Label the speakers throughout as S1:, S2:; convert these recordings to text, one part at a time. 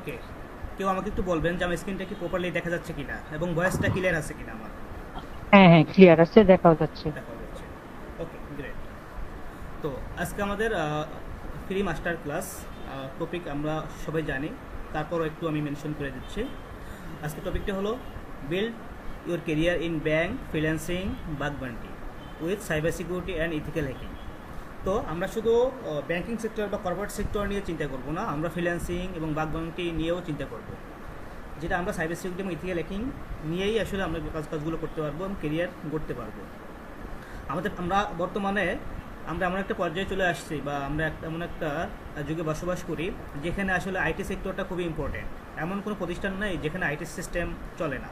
S1: ওকে, কেউ আমাকে একটু বলবেন যে আমার স্ক্রিনটা কি প্রপারলি দেখা যাচ্ছে কিনা এবং ভয়েসটা ক্লিয়ার আছে কিনা আমার
S2: হ্যাঁ হ্যাঁ, ক্লিয়ার আছে, দেখাও যাচ্ছে।
S1: দেখা যাচ্ছে। ওকে, গ্রেট। তো আজকে আমাদের ফ্রি মাস্টার ক্লাস টপিক আমরা সবাই জানি, তারপরও একটু আমি মেনশন করে দিচ্ছি। আজকে টপিকটা হলো build your career in bank, freelancing, bug bounty with cyber security and ethical hacking. তো আমরা শুধু ব্যাংকিং সেক্টর বা কর্পোরেট সেক্টর নিয়ে চিন্তা করব না, আমরা ফ্রিল্যান্সিং এবং বাগ বান্টি নিয়েও চিন্তা করব, যেটা আমরা সাইবার সিকিউরিটি এবং ইথিক্যাল হ্যাকিং নিয়েই আসলে আমরা কাজগুলো করতে পারবো এবং কেরিয়ার গড়তে পারবো। আমরা বর্তমানে আমরা এমন একটা পর্যায়ে চলে আসছি বা আমরা এমন একটা যুগে বসবাস করি যেখানে আসলে আইটি সেক্টরটা খুবই ইম্পর্টেন্ট। এমন কোনো প্রতিষ্ঠান নেই যেখানে আইটি সিস্টেম চলে না,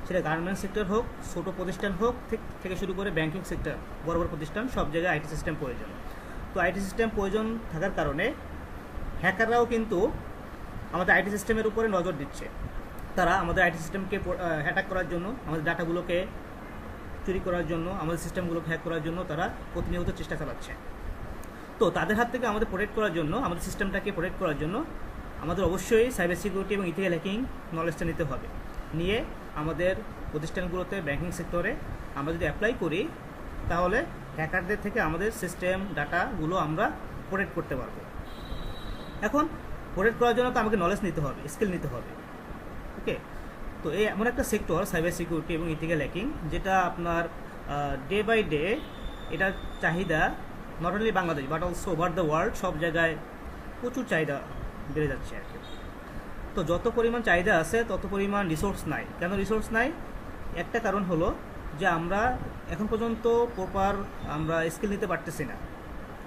S1: সেটা গার্মেন্টস সেক্টর হোক, ছোটো প্রতিষ্ঠান হোক, থেকে শুরু করে ব্যাংকিং সেক্টর, বড় বড় প্রতিষ্ঠান, সব জায়গায় আইটি সিস্টেম প্রয়োজন। তো আইটি সিস্টেম প্রয়োজন থাকার কারণে হ্যাকাররাও কিন্তু আমাদের আইটি সিস্টেমের উপরে নজর দিচ্ছে। তারা আমাদের আইটি সিস্টেমকে হ্যাক করার জন্য, আমাদের ডাটাগুলোকে চুরি করার জন্য, আমাদের সিস্টেমগুলোকে হ্যাক করার জন্য তারা প্রতিনিয়ত চেষ্টা চালাচ্ছে। তো তাদের হাত থেকে আমাদের প্রোটেক্ট করার জন্য, আমাদের সিস্টেমটাকে প্রোটেক্ট করার জন্য আমাদের অবশ্যই সাইবার সিকিউরিটি এবং ইথিক্যাল হ্যাকিং নলেজটা নিতে হবে। নিয়ে আমাদের প্রতিষ্ঠানগুলোতে, ব্যাংকিং সেক্টরে আমরা যদি অ্যাপ্লাই করি তাহলে হ্যাকারদের থেকে আমাদের সিস্টেম ডাটাগুলো আমরা প্রোটেক্ট করতে পারবো। এখন প্রোটেক্ট করার জন্য তো আমাকে নলেজ নিতে হবে, স্কিল নিতে হবে। ওকে, তো এই এমন একটা সেক্টর সাইবার সিকিউরিটি এবং ইথিক্যাল হ্যাকিং, যেটা আপনার ডে বাই ডে এটার চাহিদা not only Bangladesh but also over the world, সব জায়গায় প্রচুর চাহিদা বেড়ে যাচ্ছে আর কি। তো যত পরিমাণ চাহিদা আছে তত পরিমাণ রিসোর্স নাই। কেন রিসোর্স নাই? একটা কারণ হলো যে আমরা এখন পর্যন্ত প্রপার আমরা স্কিল নিতে পারতেছি না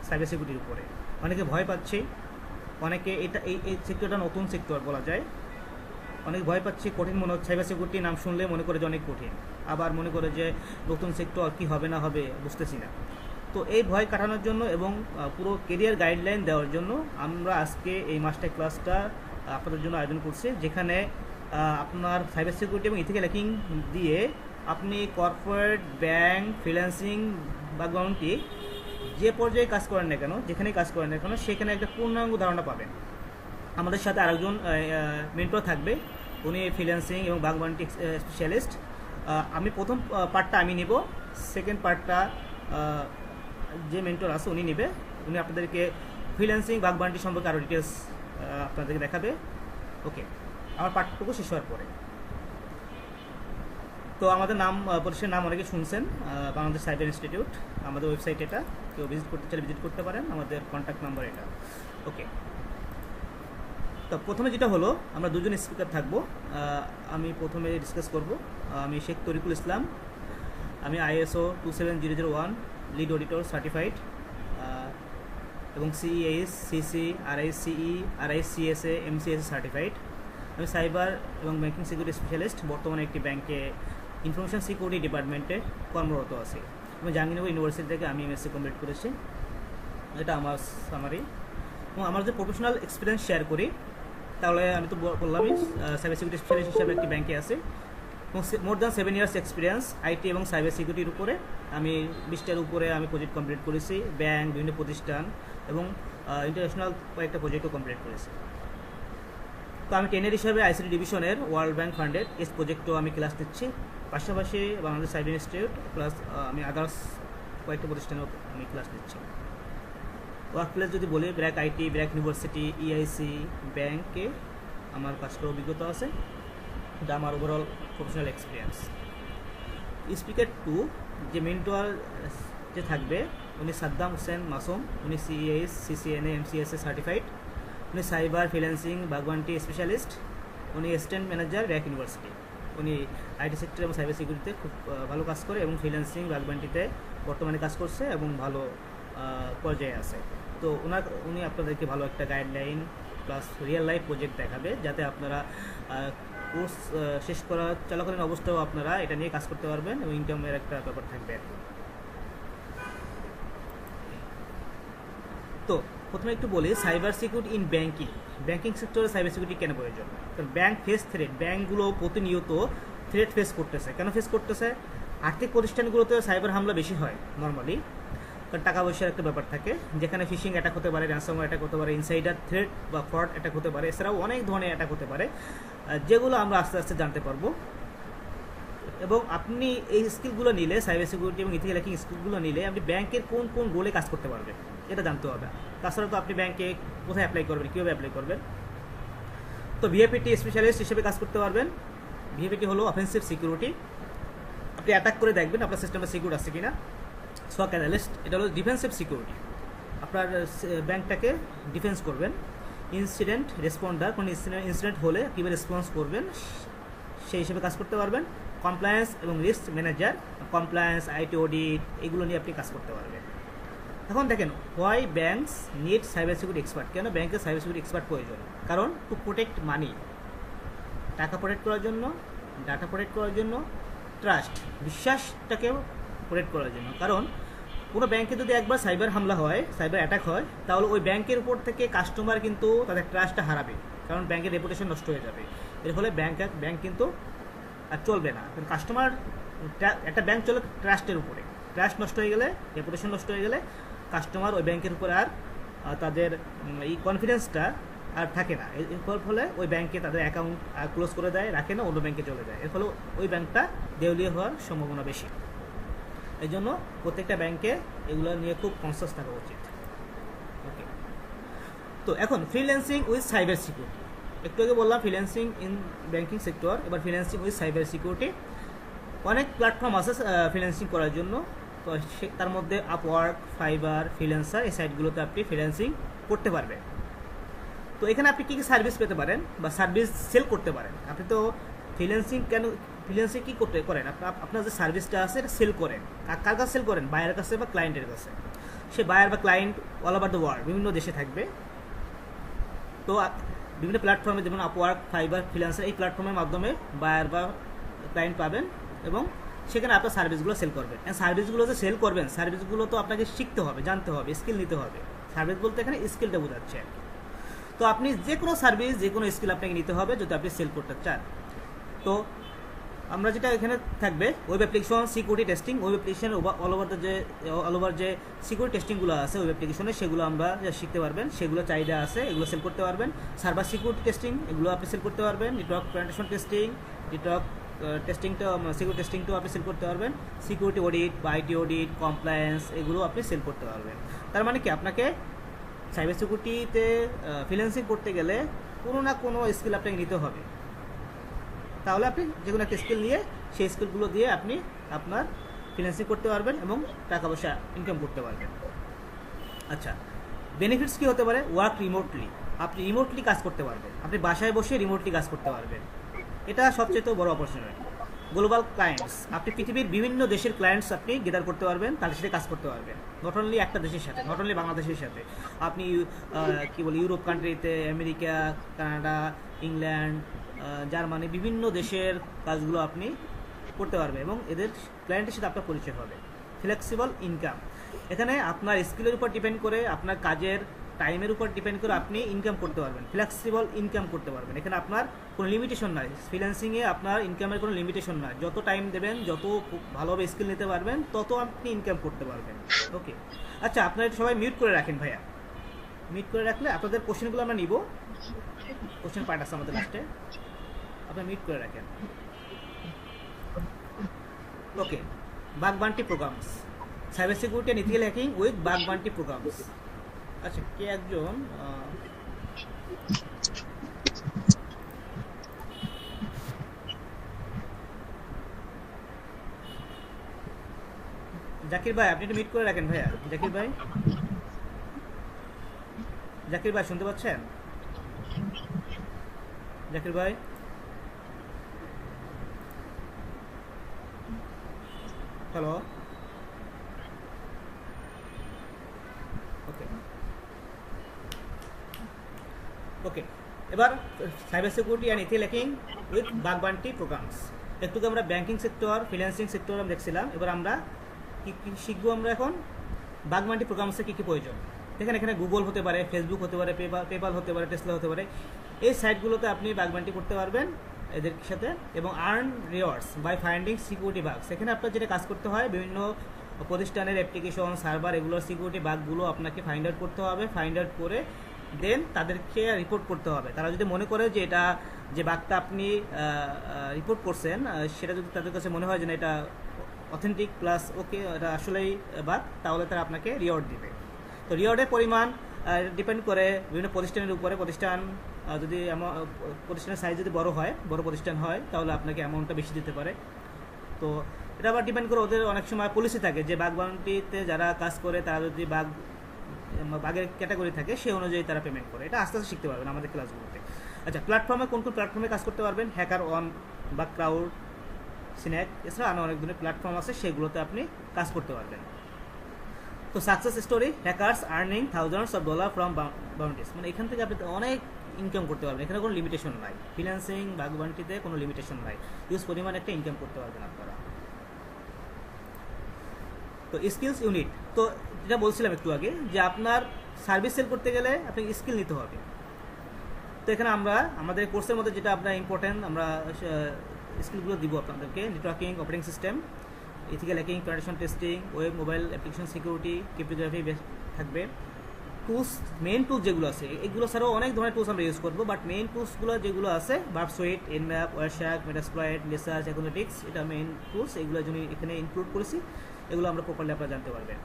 S1: সাইবার সিকিউরিটির উপরে। অনেকে ভয় পাচ্ছি, অনেকে এই সেক্টরটা নতুন সেক্টর বলা যায়, অনেক ভয় পাচ্ছি, কঠিন মনে হচ্ছে। সাইবার সিকিউরিটি নাম শুনলে মনে করে যে অনেক কঠিন, আবার মনে করে যে নতুন সেক্টর কি হবে না হবে বুঝতেছি না। তো এই ভয় কাটানোর জন্য এবং পুরো কেরিয়ার গাইডলাইন দেওয়ার জন্য আমরা আজকে এই মাস্টার ক্লাসটা আপনাদের জন্য আয়োজন করছি, যেখানে আপনার সাইবার সিকিউরিটি এবং ইথিক্যাল হ্যাকিং দিয়ে আপনি কর্পোরেট, ব্যাংক, ফ্রিল্যান্সিং, ব্যাকগ্রাউন্ডটি যে পর্যায়ে কাজ করেন না কেন, যেখানেই কাজ করেন না কেন, সেখানে একটা পূর্ণাঙ্গ ধারণা পাবেন। আমাদের সাথে আরেকজন মেন্টর থাকবে, উনি ফ্রিল্যান্সিং এবং বাগবান্টি স্পেশালিস্ট। আমি প্রথম পার্টটা আমি নিব, সেকেন্ড পার্টটা যে মেন্টর আছে উনি নেবে। উনি আপনাদেরকে ফ্রিল্যান্সিং, বাগবান্টি সম্পর্কে আরও ডিটেলস আপনাদেরকে দেখাবে। ওকে, আমার পার্টটুকু শেষ হওয়ার পরে। তো আমাদের নাম, প্রতিষ্ঠানের নাম অনেকে শুনছেন, বাংলাদেশ সাইবার ইনস্টিটিউট। আমাদের ওয়েবসাইট এটা, কেউ ভিজিট করতে চাইলে ভিজিট করতে পারেন। আমাদের কন্ট্যাক্ট নাম্বার এটা। ওকে, তো প্রথমে যেটা হলো, আমরা দুজন স্পিকার থাকবো। আমি প্রথমে ডিসকাস করব। আমি শেখ তরিকুল ইসলাম, আমি ISO 27001 লিড অডিটর সার্টিফাইড এবং CES, CC, RICE, RICSA, MCSA certified. আমি সাইবার এবং ব্যাংকিং সিকিউরিটি স্পেশালিস্ট, বর্তমানে একটি ব্যাংকে ইনফরমেশন সিকিউরিটি ডিপার্টমেন্টে কর্মরত আছি। আমি জাহাঙ্গীরনগর ইউনিভার্সিটি থেকে আমি MSc কমপ্লিট করেছি। এটা আমার সামারি। এবং আমার যে প্রফেশনাল এক্সপিরিয়েন্স শেয়ার করি, তাহলে আমি তো বললামই সাইবার সিকিউরিটি স্পেশালিস্ট হিসাবে একটি ব্যাংকে আছে এবং more than 7 years experience IT এবং সাইবার সিকিউরিটির উপরে। আমি 20টার উপরে আমি প্রজেক্ট কমপ্লিট করেছি, ব্যাংক, বিভিন্ন প্রতিষ্ঠান এবং ইন্টারন্যাশনাল কয়েকটা প্রজেক্টও কমপ্লিট করেছি। তো আমি টেনের হিসাবে ICT ডিভিশনের ওয়ার্ল্ড ব্যাংক ফান্ডেড এস প্রজেক্টও আমি ক্লাস নিচ্ছি, পাশাপাশি বাংলাদেশ সাইবার ইনস্টিটিউট প্লাস আমি আদার্স কয়েকটা প্রতিষ্ঠানেও আমি ক্লাস নিচ্ছি। ওয়ার্ক প্লেস যদি বলি, BRAC IT, BRAC university, EIC ব্যাংকে আমার কাজ করার অভিজ্ঞতা আছে। এটা আমার ওভারঅল প্রফেশনাল এক্সপিরিয়েন্স। স্পিকার 2 যে মেন্টর যে থাকবে, উনি সাদ্দাম হোসেন মাসুম। উনি CES, CCNA, MCSA সার্টিফাইড। উনি সাইবার, ফ্রিল্যান্সিং, বাগবান্টি স্পেশালিস্ট। উনি অ্যাসিস্ট্যান্ট ম্যানেজার, ব্র্যাক ইউনিভার্সিটি। উনি আইটি সেক্টর এবং সাইবার সিকিউরিটিতে খুব ভালো কাজ করে এবং ফ্রিল্যান্সিং, বাগবান্টিতে বর্তমানে কাজ করছে এবং ভালো পর্যায়ে আছে। তো উনি আপনাদেরকে ভালো একটা guideline plus real life project দেখাবে, যাতে আপনারা কোর্স শেষ করা চলাকালীন অবস্থাও আপনারা এটা নিয়ে কাজ করতে পারবেন এবং ইনকামের একটা ব্যাপার থাকবে আর কি। তো প্রথমে একটু বলি cyber security in banking. Banking সেক্টরে সাইবার সিকিউরিটি কেন প্রয়োজন? কারণ ব্যাংক ফেস থ্রেট, ব্যাংকগুলো প্রতিনিয়ত থ্রেট ফেস করতেছে। কেন ফেস করতেছে? আর্থিক প্রতিষ্ঠানগুলোতে সাইবার হামলা বেশি হয় নর্মালি। কারণ টাকা পয়সার একটা ব্যাপার থাকে, যেখানে ফিশিং অ্যাটাক হতে পারে, র্যানসমওয়্যার অ্যাটাক হতে পারে, ইনসাইডার থ্রেট বা ফ্রড অ্যাটাক হতে পারে, এছাড়াও অনেক ধরনের অ্যাটাক হতে পারে, যেগুলো আমরা আস্তে আস্তে জানতে পারবো। এবং আপনি এই স্কিলগুলো নিলে, সাইবার সিকিউরিটি এবং ইথিক্যাল হ্যাকিং স্কিলগুলো নিলে আপনি ব্যাংকের কোন কোন রোলে কাজ করতে পারবেন এটা জানতে হবে। তাছাড়া তো আপনি ব্যাংকে কোথায় অ্যাপ্লাই করবেন, কীভাবে অ্যাপ্লাই করবেন। তো ভিএপিটি স্পেশালিস্ট হিসেবে কাজ করতে পারবেন। ভিএপিটি হলো অফেন্সিভ সিকিউরিটি, আপনি অ্যাটাক করে দেখবেন আপনার সিস্টেমে সিকিউর আছে কিনা। SOC অ্যানালিস্ট, এটা হলো ডিফেন্সিভ সিকিউরিটি, আপনার ব্যাংকটাকে ডিফেন্স করবেন। ইনসিডেন্ট রেসপন্ডার, কোনো ইনসিডেন্ট হলে কীভাবে রেসপন্স করবেন সেই হিসেবে কাজ করতে পারবেন। কমপ্লায়েন্স এবং risk manager, compliance, IT audit, এগুলো নিয়ে আপনি কাজ করতে পারবেন। এখন দেখেন, why banks need cyber security expert, কেন ব্যাংকের সাইবার সিকিউরিটি এক্সপার্ট প্রয়োজন? কারণ টু প্রোটেক্ট মানি, টাকা প্রোটেক্ট করার জন্য, ডাটা প্রোটেক্ট করার জন্য, ট্রাস্ট, বিশ্বাসটাকেও প্রোটেক্ট করার জন্য। কারণ কোনো ব্যাংকে যদি একবার সাইবার হামলা হয়, সাইবার অ্যাটাক হয়, তাহলে ওই ব্যাংকের উপর থেকে কাস্টমার কিন্তু তাদের ট্রাস্টটা হারাবে, কারণ ব্যাংকের রেপুটেশন নষ্ট হয়ে যাবে। এর ফলে ব্যাংক কিন্তু আর চলবে না। কাস্টমার, একটা ব্যাংক চলে ট্রাস্টের উপরে, ট্রাস্ট নষ্ট হয়ে গেলে, রেপুটেশন নষ্ট হয়ে গেলে কাস্টমার ওই ব্যাংকের উপরে আর তাদের এই কনফিডেন্সটা আর থাকে না। এর ফলে ওই ব্যাংকে তাদের অ্যাকাউন্ট ক্লোজ করে দেয়, রাখে না, অন্য ব্যাংকে চলে যায়। এর ফলে ওই ব্যাংকটা দেউলিয়া হওয়ার সম্ভাবনা বেশি। এই জন্য প্রত্যেকটা ব্যাংকে এগুলো নিয়ে খুব কনসাস থাকা উচিত। ওকে, তো এখন ফ্রিল্যান্সিং উইথ সাইবার সিকিউরিটি, একটু আগে বললাম ফ্রিল্যান্সিং ইন ব্যাংকিং সেক্টর, এবার ফ্রিল্যান্সিং উইথ সাইবার সিকিউরিটি। অনেক প্ল্যাটফর্ম আছে ফ্রিল্যান্সিং করার জন্য, তো তার মধ্যে আপওয়ার্ক, ফাইবার, ফ্রিল্যান্সার, এই সাইটগুলোতে আপনি ফ্রিল্যান্সিং করতে পারবেন। তো এখানে আপনি কী কী সার্ভিস পেতে পারেন বা সার্ভিস সেল করতে পারেন। আপনি তো ফ্রিল্যান্সিং কী করেন, আপনার যে সার্ভিসটা আছে এটা সেল করেন। কার কাছে সেল করেন? বায়ার কাছে বা ক্লায়েন্টের কাছে। সে বায়ার বা client all over the world, বিভিন্ন দেশে থাকবে। তো বিভিন্ন প্ল্যাটফর্মে, যেমন আপওয়ার্ক, ফাইবার, ফ্রিল্যান্সার, এই প্ল্যাটফর্মের মাধ্যমে বায়ার বা ক্লায়েন্ট পাবেন এবং সেখানে আপনার সার্ভিসগুলো সেল করবেন। সার্ভিসগুলো যে সেল করবেন, সার্ভিসগুলো তো আপনাকে শিখতে হবে, জানতে হবে, স্কিল নিতে হবে। সার্ভিস বলতে এখানে স্কিলটা বোঝাচ্ছে। তো আপনি যে কোনো সার্ভিস, যে কোনো স্কিল আপনাকে নিতে হবে যদি আপনি সেল করতে চান। তো আমরা যেটা এখানে থাকবে, web application security testing, web application all over যে সিকিউরিটি টেস্টিংগুলো আছে ওয়েব অ্যাপ্লিকেশনে, সেগুলো আমরা শিখতে পারবেন, সেগুলো চাহিদা আছে, এগুলো সেল করতে পারবেন। সার্ভার সিকিউরিটি টেস্টিং, এগুলো আপনি সেল করতে পারবেন। নেটওয়ার্ক পেনিট্রেশন টেস্টিং, নেটওয়ার্ক টেস্টিংটা, সিকিউরিটি টেস্টিংটাও আপনি সেল করতে পারবেন। সিকিউরিটি অডিট বা আইটি অডিট, কমপ্লায়েন্স, এগুলো আপনি সেল করতে পারবেন। তার মানে কি, আপনাকে সাইবার সিকিউরিটিতে ফ্রিল্যান্সিং করতে গেলে কোনো না কোনো স্কিল আপনাকে নিতে হবে। তাহলে আপনি যে কোনো একটা স্কিল নিয়ে, সেই স্কিলগুলো দিয়ে আপনি আপনার ফ্রিল্যান্সিং করতে পারবেন এবং টাকা পয়সা ইনকাম করতে পারবেন। আচ্ছা, বেনিফিটস কী হতে পারে? ওয়ার্ক রিমোটলি, আপনি রিমোটলি কাজ করতে পারবেন, আপনি বাসায় বসে রিমোটলি কাজ করতে পারবেন। এটা সবচেয়ে বড় অপরচুনিটি। গ্লোবাল ক্লায়েন্টস, আপনি পৃথিবীর বিভিন্ন দেশের ক্লায়েন্টস আপনি গেদার করতে পারবেন, তাদের সাথে কাজ করতে পারবেন। নট অনলি একটা দেশের সাথে, নট অনলি বাংলাদেশের সাথে, আপনি ইউরোপ কান্ট্রিতে, আমেরিকা, কানাডা, ইংল্যান্ড, জার্মানি, বিভিন্ন দেশের কাজগুলো আপনি করতে পারবেন এবং এদের ক্লায়েন্টের সাথে আপনার পরিচয় হবে। ফ্লেক্সিবল ইনকাম, এখানে আপনার স্কিলের উপর ডিপেন্ড করে, আপনার কাজের টাইমের উপর ডিপেন্ড করে আপনি ইনকাম করতে পারবেন, ফ্লেক্সিবল ইনকাম করতে পারবেন। এখানে আপনার কোনো লিমিটেশন নাই, ফ্রিল্যান্সিংয়ে আপনার ইনকামের কোনো লিমিটেশন নাই। যত টাইম দেবেন, যত ভালোভাবে স্কিল নিতে পারবেন, তত আপনি ইনকাম করতে পারবেন। ওকে, আচ্ছা, আপনারা সবাই মিউট করে রাখেন ভাইয়া, মিউট করে রাখলে আপনাদের কোশ্চেনগুলো আমরা নিব। কোশ্চেন পার্ট আছে আমাদের লাস্টে, আপনারা মিউট করে রাখেন। Okay, bug bounty programs, cyber security and ethical hacking with bug bounty programs. আচ্ছা, কে একজন জাকির ভাই, আপনি একটু মিউট করে রাখেন ভাইয়া। জাকির ভাই, জাকির ভাই শুনতে পাচ্ছেন? জাকির ভাই, হ্যালো, ওকে ওকে এবার cyber security and ethical hacking with bug bounty programs. একটু আমরা ব্যাংকিং সেক্টর, ফিন্যান্সিং সেক্টর আমরা দেখছিলাম। এবার আমরা কী কী শিখবো? আমরা এখন বাগবান্টি প্রোগ্রামসে কী কী প্রয়োজন। দেখেন, এখানে গুগল হতে পারে, ফেসবুক হতে পারে, পেপাল হতে পারে, টেসলা হতে পারে। এই সাইটগুলোতে আপনি বাগবান্টি করতে পারবেন এদের সাথে এবং earn rewards by finding security bugs. এখানে আপনার যেটা কাজ করতে হয়, বিভিন্ন প্রতিষ্ঠানের অ্যাপ্লিকেশন সার্ভার এগুলোর সিকিউরিটি বাগগুলো আপনাকে ফাইন্ড আউট করতে হবে। ফাইন্ড আউট করে দেন তাদেরকে রিপোর্ট করতে হবে। তারা যদি মনে করে যে এটা যে বাগটা আপনি রিপোর্ট করছেন সেটা যদি তাদের কাছে মনে হয় যে না এটা অথেন্টিক প্লাস ওকে এটা আসলেই বাগ, তাহলে তারা আপনাকে রিওয়ার্ড দিবে। তো রিওয়ার্ডের পরিমাণ ডিপেন্ড করে বিভিন্ন প্রতিষ্ঠানের উপরে। প্রতিষ্ঠান যদি প্রতিষ্ঠানের সাইজ যদি বড় প্রতিষ্ঠান হয় তাহলে আপনাকে অ্যামাউন্টটা বেশি দিতে পারে। তো এটা আবার ডিপেন্ড করে ওদের অনেক সময় পলিসি থাকে যে বাগ বাউন্টিতে যারা কাজ করে তারা যদি বাগের ক্যাটাগরি থাকে সেই অনুযায়ী তারা পেমেন্ট করে। এটা আস্তে আস্তে শিখতে পারবেন আমাদের ক্লাসগুলোতে। আচ্ছা, প্ল্যাটফর্মে কোন কোন প্ল্যাটফর্মে কাজ করতে পারবেন? হ্যাকার অন বা ক্রাউড, সিনেক, এছাড়া আরও অনেক ধরনের প্ল্যাটফর্ম আছে, সেগুলোতে আপনি কাজ করতে পারবেন। তো success story, hackers earning thousands of dollar from bounties, মানে এখান থেকে আপনি অনেক ইনকাম করতে পারবেন। এখানে কোনো লিমিটেশন নাই, ফ্রিল্যান্সিং বাগ বাউন্টিতে কোনো লিমিটেশন নাই, ইউজ পরিমাণ একটা ইনকাম করতে পারবেন আপনারা। তো স্কিলস ইউনিট, তো যেটা বলছিলাম একটু আগে যে আপনার সার্ভিস সেল করতে গেলে আপনি স্কিল নিতে হবে। তো এখানে আমরা আমাদের কোর্সের মধ্যে যেটা আপনার ইম্পর্টেন্ট আমরা স্কিলগুলো দিব আপনাদেরকে। Networking, operating system, ethical hacking, penetration testing, web mobile application security, cryptography থাকবে। টুলস, মেইন টুলস যেগুলো আছে এগুলো ছাড়াও অনেক ধরনের টুলস আমরা ইউজ করবো, বাট মেইন টুলসগুলো যেগুলো আছে বার্বসুইট, এনম্যাপ, ওয়ারশাক, মেটাস্প্লয়েট, রিসার্চ, অ্যানালিটিক্স, এটা মেইন টুলস। এগুলো জন্য এখানে ইনক্লুড করেছি, এগুলো আমরা প্রপারলি আপনারা জানতে পারবেন।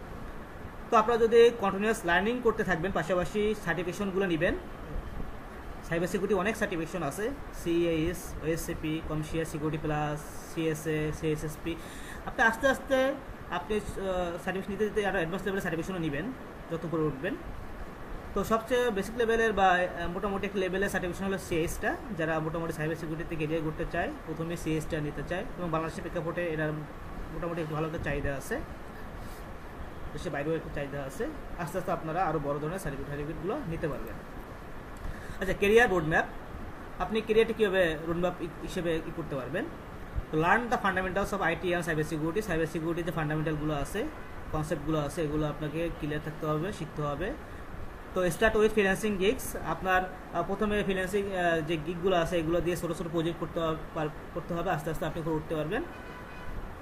S1: তো আপনারা যদি কন্টিনিউয়াস লার্নিং করতে থাকবেন, পাশাপাশি সার্টিফিকেশনগুলো নেবেন। সাইবার সিকিউরিটি অনেক সার্টিফিকেশন আছে, CAS, OSCP, commercial security plus, CSA, CSSP. আপনি আস্তে আস্তে আপনি সার্টিফিকেশন নিতে নিতে আরও অ্যাডভান্স লেভেলের সার্টিফিকেশনও নেবেন যত করে উঠবেন। তো সবচেয়ে বেসিক লেভেলের বা মোটামুটি একটা লেভেলের সার্টিফিকেশন হলো সিএসটা। যারা মোটামুটি সাইবার সিকিউরিটিতে ক্যারিয়ার করতে চায় প্রথমে সিএসটা নিতে চায়, এবং বাংলাদেশের প্রেক্ষাপটে এটার মোটামুটি একটু ভালো একটা চাহিদা আছে, দেশের বাইরেও একটু চাহিদা আছে। আস্তে আস্তে আপনারা আরও বড় ধরনের সার্টিফিকেটগুলো নিতে পারবেন। আচ্ছা, কেরিয়ার রোডম্যাপ, আপনি কেরিয়ারটি কীভাবে রোডম্যাপ হিসেবে করতে পারবেন? তো learn the fundamentals of IT and cyber security. Cyber সিকিউরিটির যে ফান্ডামেন্টালগুলো আছে, কনসেপ্টগুলো আছে, এগুলো আপনাকে ক্লিয়ার থাকতে হবে, শিখতে হবে। তো স্টার্ট উইথ ফ্রিল্যান্সিং গিগস, আপনার প্রথমে ফ্রিল্যান্সিং যে গিগগুলো আছে এগুলো দিয়ে ছোটো ছোটো প্রজেক্ট করতে হবে, আস্তে আস্তে আপনি করে উঠতে পারবেন।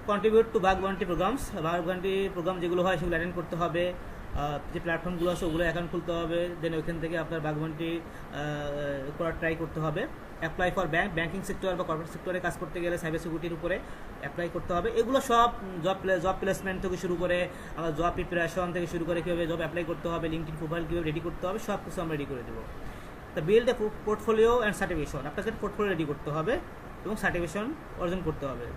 S1: Contribute to bug bounty programs, bug bounty program যেগুলো হয় সেগুলো অ্যাটেন্ড করতে হবে। যে প্ল্যাটফর্মগুলো আছে ওগুলো অ্যাকাউন্ট খুলতে হবে, দেন ওইখান থেকে আপনার বাগ বাউন্টি করার ট্রাই করতে হবে। অ্যাপ্লাই ফর ব্যাংকিং সেক্টর বা কর্পোরেট সেক্টরে কাজ করতে গেলে সাইবার সিকিউরিটির উপরে অ্যাপ্লাই করতে হবে। এগুলো সব জব প্লেসমেন্ট থেকে শুরু করে জব প্রিপারেশন থেকে শুরু করে কীভাবে জব অ্যাপ্লাই করতে হবে, লিঙ্কডিন প্রোফাইল কীভাবে রেডি করতে হবে, সব কিছু আমরা রেডি করে দেবো। তো build a portfolio and certification, আপনাকে পোর্টফোলিও রেডি করতে হবে এবং সার্টিফিকেশন অর্জন করতে হবে,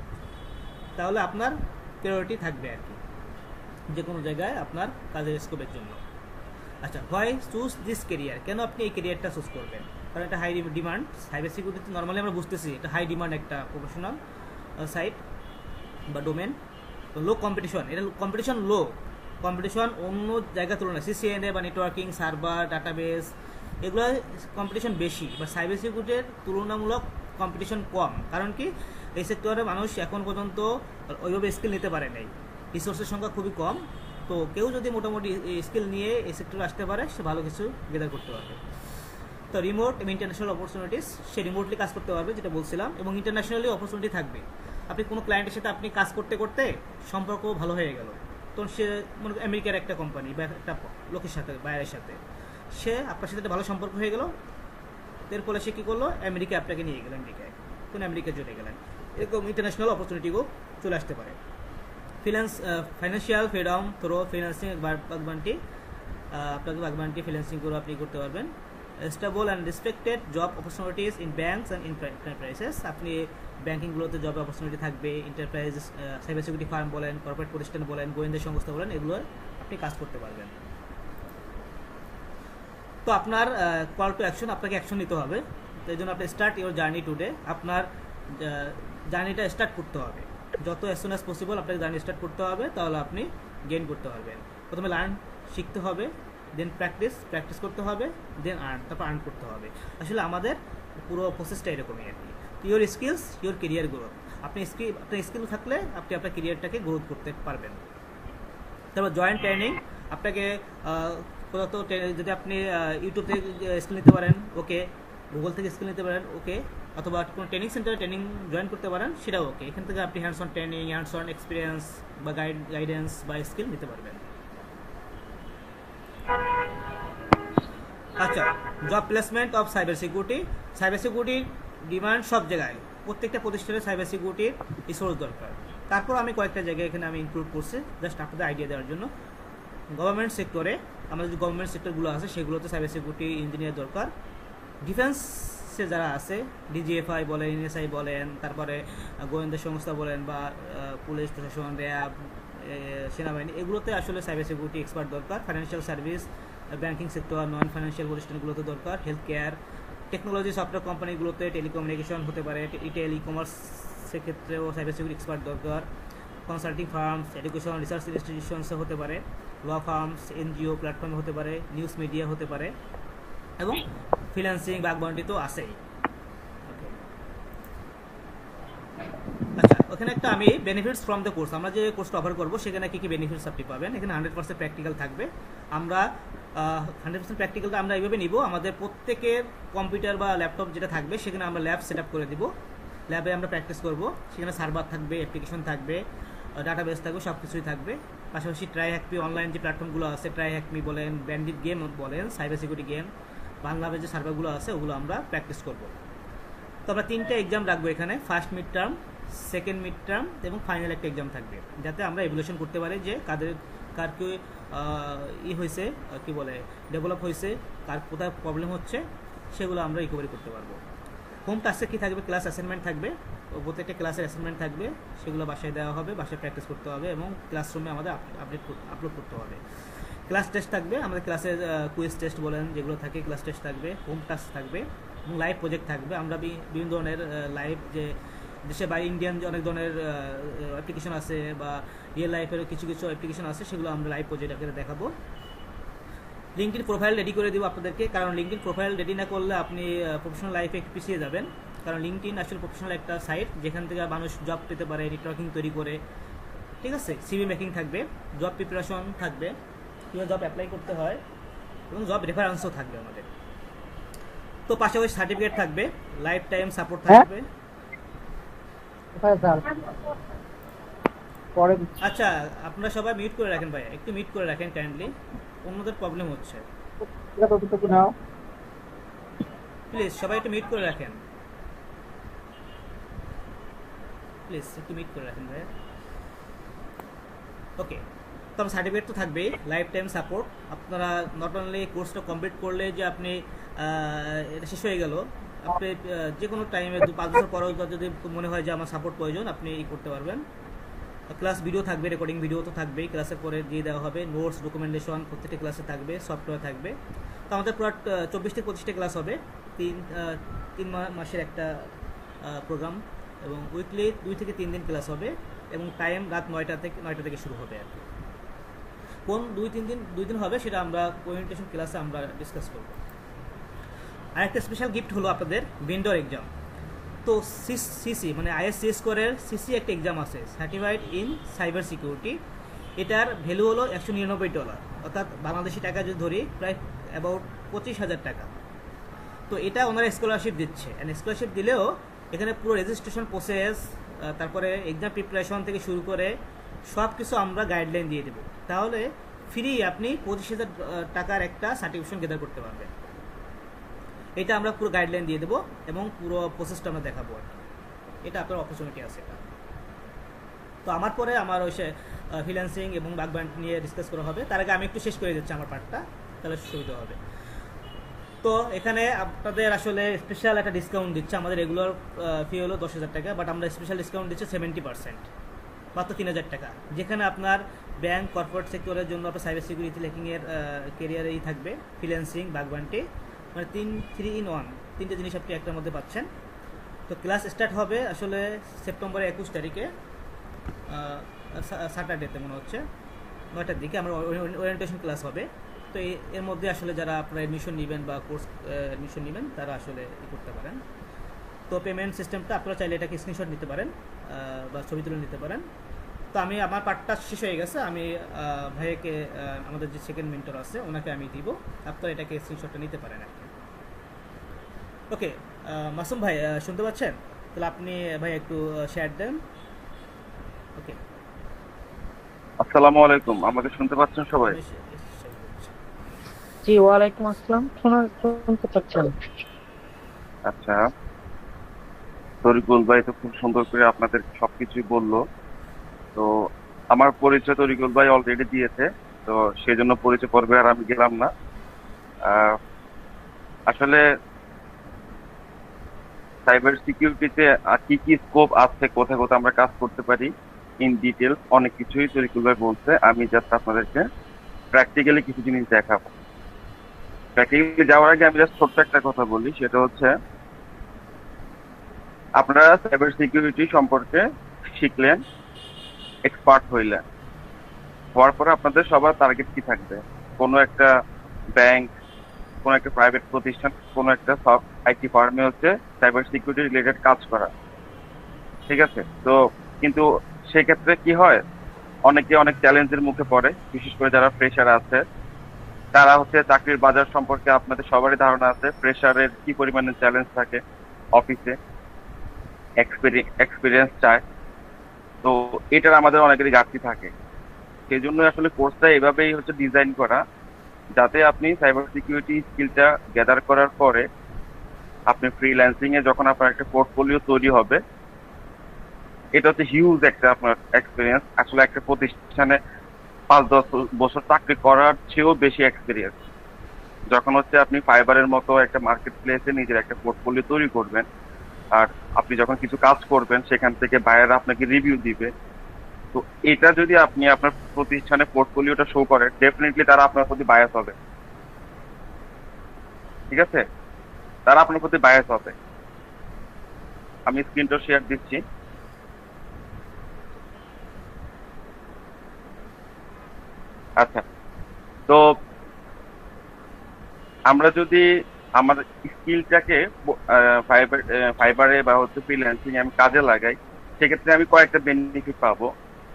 S1: তাহলে আপনার প্রায়োরিটি থাকবে আর কি যে কোনো জায়গায় আপনার কাজের স্কোপের জন্য। আচ্ছা, হোয়াই চুজ দিস কেরিয়ার, কেন আপনি এই কেরিয়ারটা চুজ করবেন? কারণ এটা high demand. Cyber security normally আমরা বুঝতেছি এটা হাই ডিমান্ড একটা প্রফেশনাল সাইট বা ডোমেন। তো লো কম্পিটিশন, এটা কম্পিটিশন লো, কম্পিটিশন অন্য জায়গার তুলনায় সিসিএনএ বা নেটওয়ার্কিং, সার্ভার, ডাটাবেস এগুলো কম্পিটিশন বেশি, বা সাইবার সিকিউরিটির তুলনামূলক কম্পিটিশন কম। কারণ কি, এই সেক্টরে মানুষ এখন পর্যন্ত ওইভাবে স্কিল নিতে পারে নাই, রিসোর্সের সংখ্যা খুবই কম। তো কেউ যদি মোটামুটি স্কিল নিয়ে এই সেক্টরে আসতে পারে সে ভালো কিছু গেদার করতে পারবে। তো রিমোট এবং ইন্টারন্যাশনাল অপরচুনিটিস, সে রিমোটলি কাজ করতে পারবে যেটা বলছিলাম, এবং ইন্টারন্যাশনালি অপরচুনিটি থাকবে। আপনি কোনো ক্লায়েন্টের সাথে আপনি কাজ করতে করতে সম্পর্ক ভালো হয়ে গেল, তখন সে মনে করেন আমেরিকার একটা কোম্পানি বা একটা লোকের সাথে, বাইরের সাথে, সে আপনার সাথে একটা ভালো সম্পর্ক হয়ে গেল, এর ফলে সে কী করলো, আমেরিকা আপনাকে নিয়ে গেল, আমেরিকায় তখন আমেরিকা চলে গেলেন। এরকম ইন্টারন্যাশনাল অপরচুনিটিও চলে আসতে পারে। ফাইন্যান্সিয়াল ফ্রিডম থ্রো ফ্রিল্যান্সিং, বাগবান্টি, আপনাকে বাগবান্টি ফ্রিল্যান্সিং করে আপনি করতে পারবেন। Stable and respected job opportunities in banks and enterprises, আপনি ব্যাঙ্কিংগুলোতে জব অপরচুনিটি থাকবে, এন্টারপ্রাইজ, সাইবার সিকিউরিটি ফার্ম বলেন, কর্পোরেট প্রতিষ্ঠান বলেন, গোয়েন্দা সংস্থা বলেন, এগুলো আপনি কাজ করতে পারবেন। তো আপনার কল টু অ্যাকশন, আপনাকে অ্যাকশন নিতে হবে। তো এই জন্য আপনি স্টার্ট ইউর জার্নি টুডে, আপনার জার্নিটা স্টার্ট করতে হবে যত অ্যাজ সুন অ্যাজ পসিবল। আপনাকে জার্নি স্টার্ট করতে হবে, তাহলে আপনি গেইন করতে পারবেন। প্রথমে লার্ন, শিখতে হবে, দেন প্র্যাকটিস করতে হবে, দেন তারপর আর্ন করতে হবে। আসলে আমাদের পুরো প্রসেসটা এরকমই আর কি। Your skills your career growth, আপনার স্কিল থাকলে আপনি আপনার কেরিয়ারটাকে গ্রোথ করতে পারবেন। তারপর জয়েন্ট ট্রেনিং, আপনাকে যদি আপনি ইউটিউব থেকে স্কিল নিতে পারেন, ওকে, গুগল থেকে স্কিল নিতে পারেন, ওকে, অথবা কোনো ট্রেনিং সেন্টারে ট্রেনিং জয়েন করতে পারেন, সেটাও ওকে। এখান থেকে আপনি hands on training, hands on experience বা গাইডেন্স বা স্কিল নিতে পারবেন। আচ্ছা, job placement of cyber security. Cyber সিকিউরিটির ডিমান্ড সব জায়গায়, প্রত্যেকটা প্রতিষ্ঠানে সাইবার সিকিউরিটির রিসোর্স দরকার। তারপর আমি কয়েকটা জায়গায় এখানে আমি ইনক্লুড করছি জাস্ট আপনাদের আইডিয়া দেওয়ার জন্য। গভর্নমেন্ট সেক্টরে, আমাদের যে গভর্নমেন্ট সেক্টরগুলো আছে সেগুলোতে সাইবার সিকিউরিটি ইঞ্জিনিয়ার দরকার। ডিফেন্সে যারা আছে, ডিজিএফআই বলেন, এনএসআই বলেন, তারপরে গোয়েন্দা সংস্থা বলেন, বা পুলিশ প্রশাসন, র্যাব, সেনাবাহিনী, এগুলোতে আসলে সাইবার সিকিউরিটি এক্সপার্ট দরকার। Financial service, banking sector, non financial প্রতিষ্ঠানগুলোতে দরকার। হেলথ কেয়ার, টেকনোলজি সফটওয়্যার কোম্পানিগুলোতে, টেলিকমিউনিকেশন হতে পারে, রিটেল, ই কমার্স, সেক্ষেত্রেও সাইবার সিকিউরিটি এক্সপার্ট দরকার। কনসাল্টিং ফার্মস, এডুকেশন রিসার্চ ইনস্টিটিউশনসে হতে পারে, ল ফার্মস, এনজিও প্ল্যাটফর্মে হতে পারে, নিউজ মিডিয়া হতে পারে, এবং ফ্রিল্যান্সিং, বাগবান্ডি তো আছেই। আচ্ছা, ওখানে একটা আমি বেনিফিটস ফ্রম দ্য কোর্স, আমরা যে কোর্সটা অফার করবো সেখানে কী কী বেনিফিটস আপনি পাবেন। এখানে 100% প্র্যাকটিক্যাল থাকবে। আমরা 100% প্র্যাকটিক্যালটা আমরা এইভাবে নিব, আমাদের প্রত্যেকের কম্পিউটার বা ল্যাপটপ যেটা থাকবে সেখানে আমরা ল্যাব সেট আপ করে দিব। ল্যাবে আমরা প্র্যাকটিস করব, সেখানে সার্ভার থাকবে, অ্যাপ্লিকেশন থাকবে, ডাটাবেস থাকবে, সব কিছুই থাকবে। পাশাপাশি ট্রাই হ্যাকমি অনলাইন যে প্ল্যাটফর্মগুলো আছে, ট্রাই হ্যাকমি বলেন, ব্যান্ডিট গেম বলেন, সাইবার সিকিউরিটি গেম, বাংলাদেশ যে সার্ভারগুলো আছে ওগুলো আমরা প্র্যাকটিস করব। তো আমরা 3টা এক্সাম রাখবো এখানে, first mid term, second mid term এবং ফাইনাল একটা এক্সাম থাকবে, যাতে আমরা এভ্যালুয়েশন করতে পারি যে কার কি হয়েছে, কি বলে, ডেভেলপ হয়েছে, কার কোথায় প্রবলেম হচ্ছে, সেগুলো আমরা রিকভারি করতে পারবো। হোম টাস্কে কী থাকবে, ক্লাস অ্যাসাইনমেন্ট থাকবে, প্রত্যেকটা ক্লাসের অ্যাসাইনমেন্ট থাকবে, সেগুলো বাসায় দেওয়া হবে, বাসায় প্র্যাকটিস করতে হবে এবং ক্লাসরুমে আমাদের আপলোড করতে হবে। ক্লাস টেস্ট থাকবে, আমাদের ক্লাসের কুইজ টেস্ট বলেন যেগুলো থাকে, ক্লাস টেস্ট থাকবে, হোম টাস্ক থাকবে এবং লাইভ প্রজেক্ট থাকবে। আমরা বিভিন্ন ধরনের লাইভ, যে দেশে বা ইন্ডিয়ান যে অনেক ধরনের অ্যাপ্লিকেশন আছে বা রিয়েল লাইফের কিছু কিছু অ্যাপ্লিকেশন আছে, সেগুলো আমরা লাইভ প্রজেক্ট আকারে দেখাবো। লিঙ্কডিন প্রোফাইল রেডি করে দেবো আপনাদেরকে, কারণ লিঙ্কডিন প্রোফাইল রেডি না করলে আপনি প্রফেশনাল লাইফে একটু পিছিয়ে যাবেন। কারণ লিঙ্কডিন আসলে প্রফেশনাল একটা সাইট, যেখান থেকে মানুষ জব পেতে পারে নেটওয়ার্কিং তৈরি করে, ঠিক আছে। সিভি মেকিং থাকবে, জব প্রিপারেশন থাকবে, কীভাবে জব অ্যাপ্লাই করতে হয়, এবং জব রেফারেন্সও থাকবে আমাদের। তো পাশাপাশি সার্টিফিকেট থাকবে, লাইফ টাইম সাপোর্ট থাকবে। আচ্ছা, আপনারা সবাই মিউট করে রাখেন ভাই, একটু মিউট করে রাখেন কাইন্ডলি, অন্যদের প্রবলেম হচ্ছে, প্লিজ সবাই একটু মিউট করে রাখেন, প্লিজ একটু মিউট করে রাখেন ভাই। ওকে, তো আমার সার্টিফিকেট তো থাকবেই, লাইফ টাইম সাপোর্ট। আপনারা নট অনলি কোর্সটা কমপ্লিট করলে যে আপনি এটা শেষ হয়ে গেল, আপনি যে কোনো টাইমে 5 বছর পরেও যদি মনে হয় যে আমার সাপোর্ট প্রয়োজন, আপনি করতে পারবেন। ক্লাস ভিডিও থাকবে, রেকর্ডিং ভিডিও তো থাকবেই, ক্লাসের পরে দিয়ে দেওয়া হবে, নোটস, ডকুমেন্টেশন প্রত্যেকটা ক্লাসে থাকবে, সফটওয়্যার থাকবে। তো আমাদের পুরো 24 থেকে 25টা ক্লাস হবে, 3 মাসের একটা প্রোগ্রাম, এবং উইকলি 2 থেকে 3 দিন ক্লাস হবে, এবং টাইম রাত 9টা থেকে শুরু হবে আর কি। কোন 2 দিন হবে সেটা আমরা ওরিয়েন্টেশন ক্লাসে আমরা ডিসকাস করব। আরেকটা স্পেশাল গিফট হলো আপনাদের ভেন্ডর এক্সাম। তো সিসি মানে ISC স্কোরের সিসি একটা এক্সাম আছে, সার্টিফাইড ইন সাইবার সিকিউরিটি। এটার ভ্যালু হলো $199, অর্থাৎ বাংলাদেশি টাকা যদি ধরি প্রায় অ্যাবাউট 25,000 টাকা। তো এটা ওনারা স্কলারশিপ দিচ্ছে, অ্যান্ড স্কলারশিপ দিলেও এখানে পুরো রেজিস্ট্রেশন প্রসেস, তারপরে এক্সাম প্রিপারেশন থেকে শুরু করে সব কিছু আমরা গাইডলাইন দিয়ে দেবো। তাহলে ফ্রি আপনি 25,000 টাকার একটা সার্টিফিকেশন গেদার করতে পারবেন। এটা আমরা পুরো গাইডলাইন দিয়ে দেবো এবং পুরো প্রসেসটা আমরা দেখাবো আর কি। এটা আপনার অপরচুনিটি আছে এটা। তো আমার পরে আমার ওই ফ্রিল্যান্সিং এবং বাগবান্ড নিয়ে ডিসকাস করা হবে। তার আগে আমি একটু শেষ করে দিচ্ছি আমার পার্টটা, তাহলে সুবিধা হবে। তো এখানে আপনাদের আসলে স্পেশাল একটা ডিসকাউন্ট দিচ্ছে। আমাদের রেগুলার ফি হলো 10,000 টাকা, বাট আমরা স্পেশাল ডিসকাউন্ট দিচ্ছি 70%, মাত্র 3,000 টাকা। যেখানে আপনার ব্যাংক, কর্পোরেট সেক্টরের জন্য আপনার সাইবার সিকিউরিটি ল্যাকিংয়ের কেরিয়ারেই থাকবে, ফ্রিল্যান্সিং, বাগবান্ডি, মানে 3 in 1, 3টে জিনিস আপনি একটার মধ্যে পাচ্ছেন। তো ক্লাস স্টার্ট হবে আসলে সেপ্টেম্বরের 21 তারিখে, স্যাটারডেতে মনে হচ্ছে 9টার দিকে আমার ওরিয়েন্টেশন ক্লাস হবে। তো এর মধ্যে আসলে যারা আপনারা অ্যাডমিশন নেবেন বা কোর্স অ্যাডমিশন নেবেন তারা আসলে করতে পারেন। তো পেমেন্ট সিস্টেমটা আপনারা চাইলে এটাকে স্ক্রিনশট নিতে পারেন বা ছবি তুলে নিতে পারেন। তো আমি আমার পার্টটা শেষ হয়ে গেছে, আমি ভাইয়াকে, আমাদের যে সেকেন্ড মেন্টর আছে ওনাকে আমি দিব, আপনারা এটাকে স্ক্রিনশটটা নিতে পারেন আর কি। ওকে, মাসুম ভাই শুনতে পাচ্ছেন? তাহলে আপনি ভাই একটু শেয়ার দেন। ওকে,
S3: আসসালামু আলাইকুম, আমাকে শুনতে পাচ্ছেন সবাই?
S1: আমি শেয়ার করছি।
S2: জি, ওয়ালাইকুম আসসালাম। শুনতে পাচ্ছেন?
S3: আচ্ছা, তরিকুল ভাই তো খুব সুন্দর করে আপনাদের সবকিছুই বললো। তো আমার পরিচয় তরিকুল ভাই অলরেডি দিয়েছে, তো সেই জন্য পরিচয় পর্বে আর আমি গেলাম না। আহ, আসলে সাইবার সিকিউরিটিতে কি কি স্কোপ আছে, কোথায় কোথায় আমরা কাজ করতে পারি, ইন ডিটেলস অনেক কিছুই তরিকুল ভাই বলছে। আমি জাস্ট আপনাদেরকে প্র্যাকটিক্যালি কিছু জিনিস দেখাবো। প্র্যাকটিক্যালি যাওয়ার আগে আমি জাস্ট ছোট্ট একটা কথা বলি, সেটা হচ্ছে আপনারা সাইবার সিকিউরিটি সম্পর্কে শিখলেন, এক্সপার্ট হইলেন, হওয়ার পরে আপনাদের সবার টার্গেট কি থাকবে? কোনো একটা ব্যাংক, কোনো একটা প্রাইভেট প্রতিষ্ঠান, কোনো একটা সব আইটি ফার্মে হচ্ছে সাইবার সিকিউরিটি রিলেটেড কাজ করা। ঠিক আছে? তো কিন্তু সেক্ষেত্রে কি হয়, অনেকে অনেক চ্যালেঞ্জের মুখে পড়ে, বিশেষ করে যারা ফ্রেশার আছে। তারা হচ্ছে চাকরির বাজার সম্পর্কে আপনাদের সবারই ধারণা আছে, ফ্রেশারের কি পরিমাণে চ্যালেঞ্জ থাকে অফিসে, এক্সপিরিয়েন্স চায়। তো এটার আমাদের অনেকেরই ঘাটতি থাকে। সেই জন্য আসলে কোর্সটা এভাবেই হচ্ছে ডিজাইন করা, যাতে আপনি সাইবার সিকিউরিটি স্কিলটা গ্যাদার করার পরে আপনি ফ্রিল্যান্সিং এ যখন আপনার একটা পোর্টফোলিও তৈরি হবে, এটা হচ্ছে হিউজ একটা আপনার এক্সপিরিয়েন্স। আসলে একটা প্রতিষ্ঠানে 5-10 বছর চাকরি করার চেয়েও বেশি এক্সপিরিয়েন্স। যখন হচ্ছে আপনি ফাইবারের মতো একটা মার্কেট প্লেসে নিজের একটা পোর্টফোলিও তৈরি করবেন, আর আপনি যখন কিছু কাজ করবেন সেখান থেকে বায়াররা আপনাকে রিভিউ দিবে। তো এটা যদি আপনি আপনার প্রতিষ্ঠানে পোর্টফোলিওটা শো করেন, ডেফিনেটলি তারা আপনার প্রতি বায়াস হবে। ঠিক আছে? তারা আপনার প্রতি বায়াস হবে। আমি স্ক্রিনটা শেয়ার দিচ্ছি। আচ্ছা, তো আমরা যদি আমার স্কিলটাকে ফাইবারে বা হচ্ছে ফ্রিল্যান্সিং আমি কাজে লাগাই, সেক্ষেত্রে আমি কয়েকটা বেনিফিট পাবো।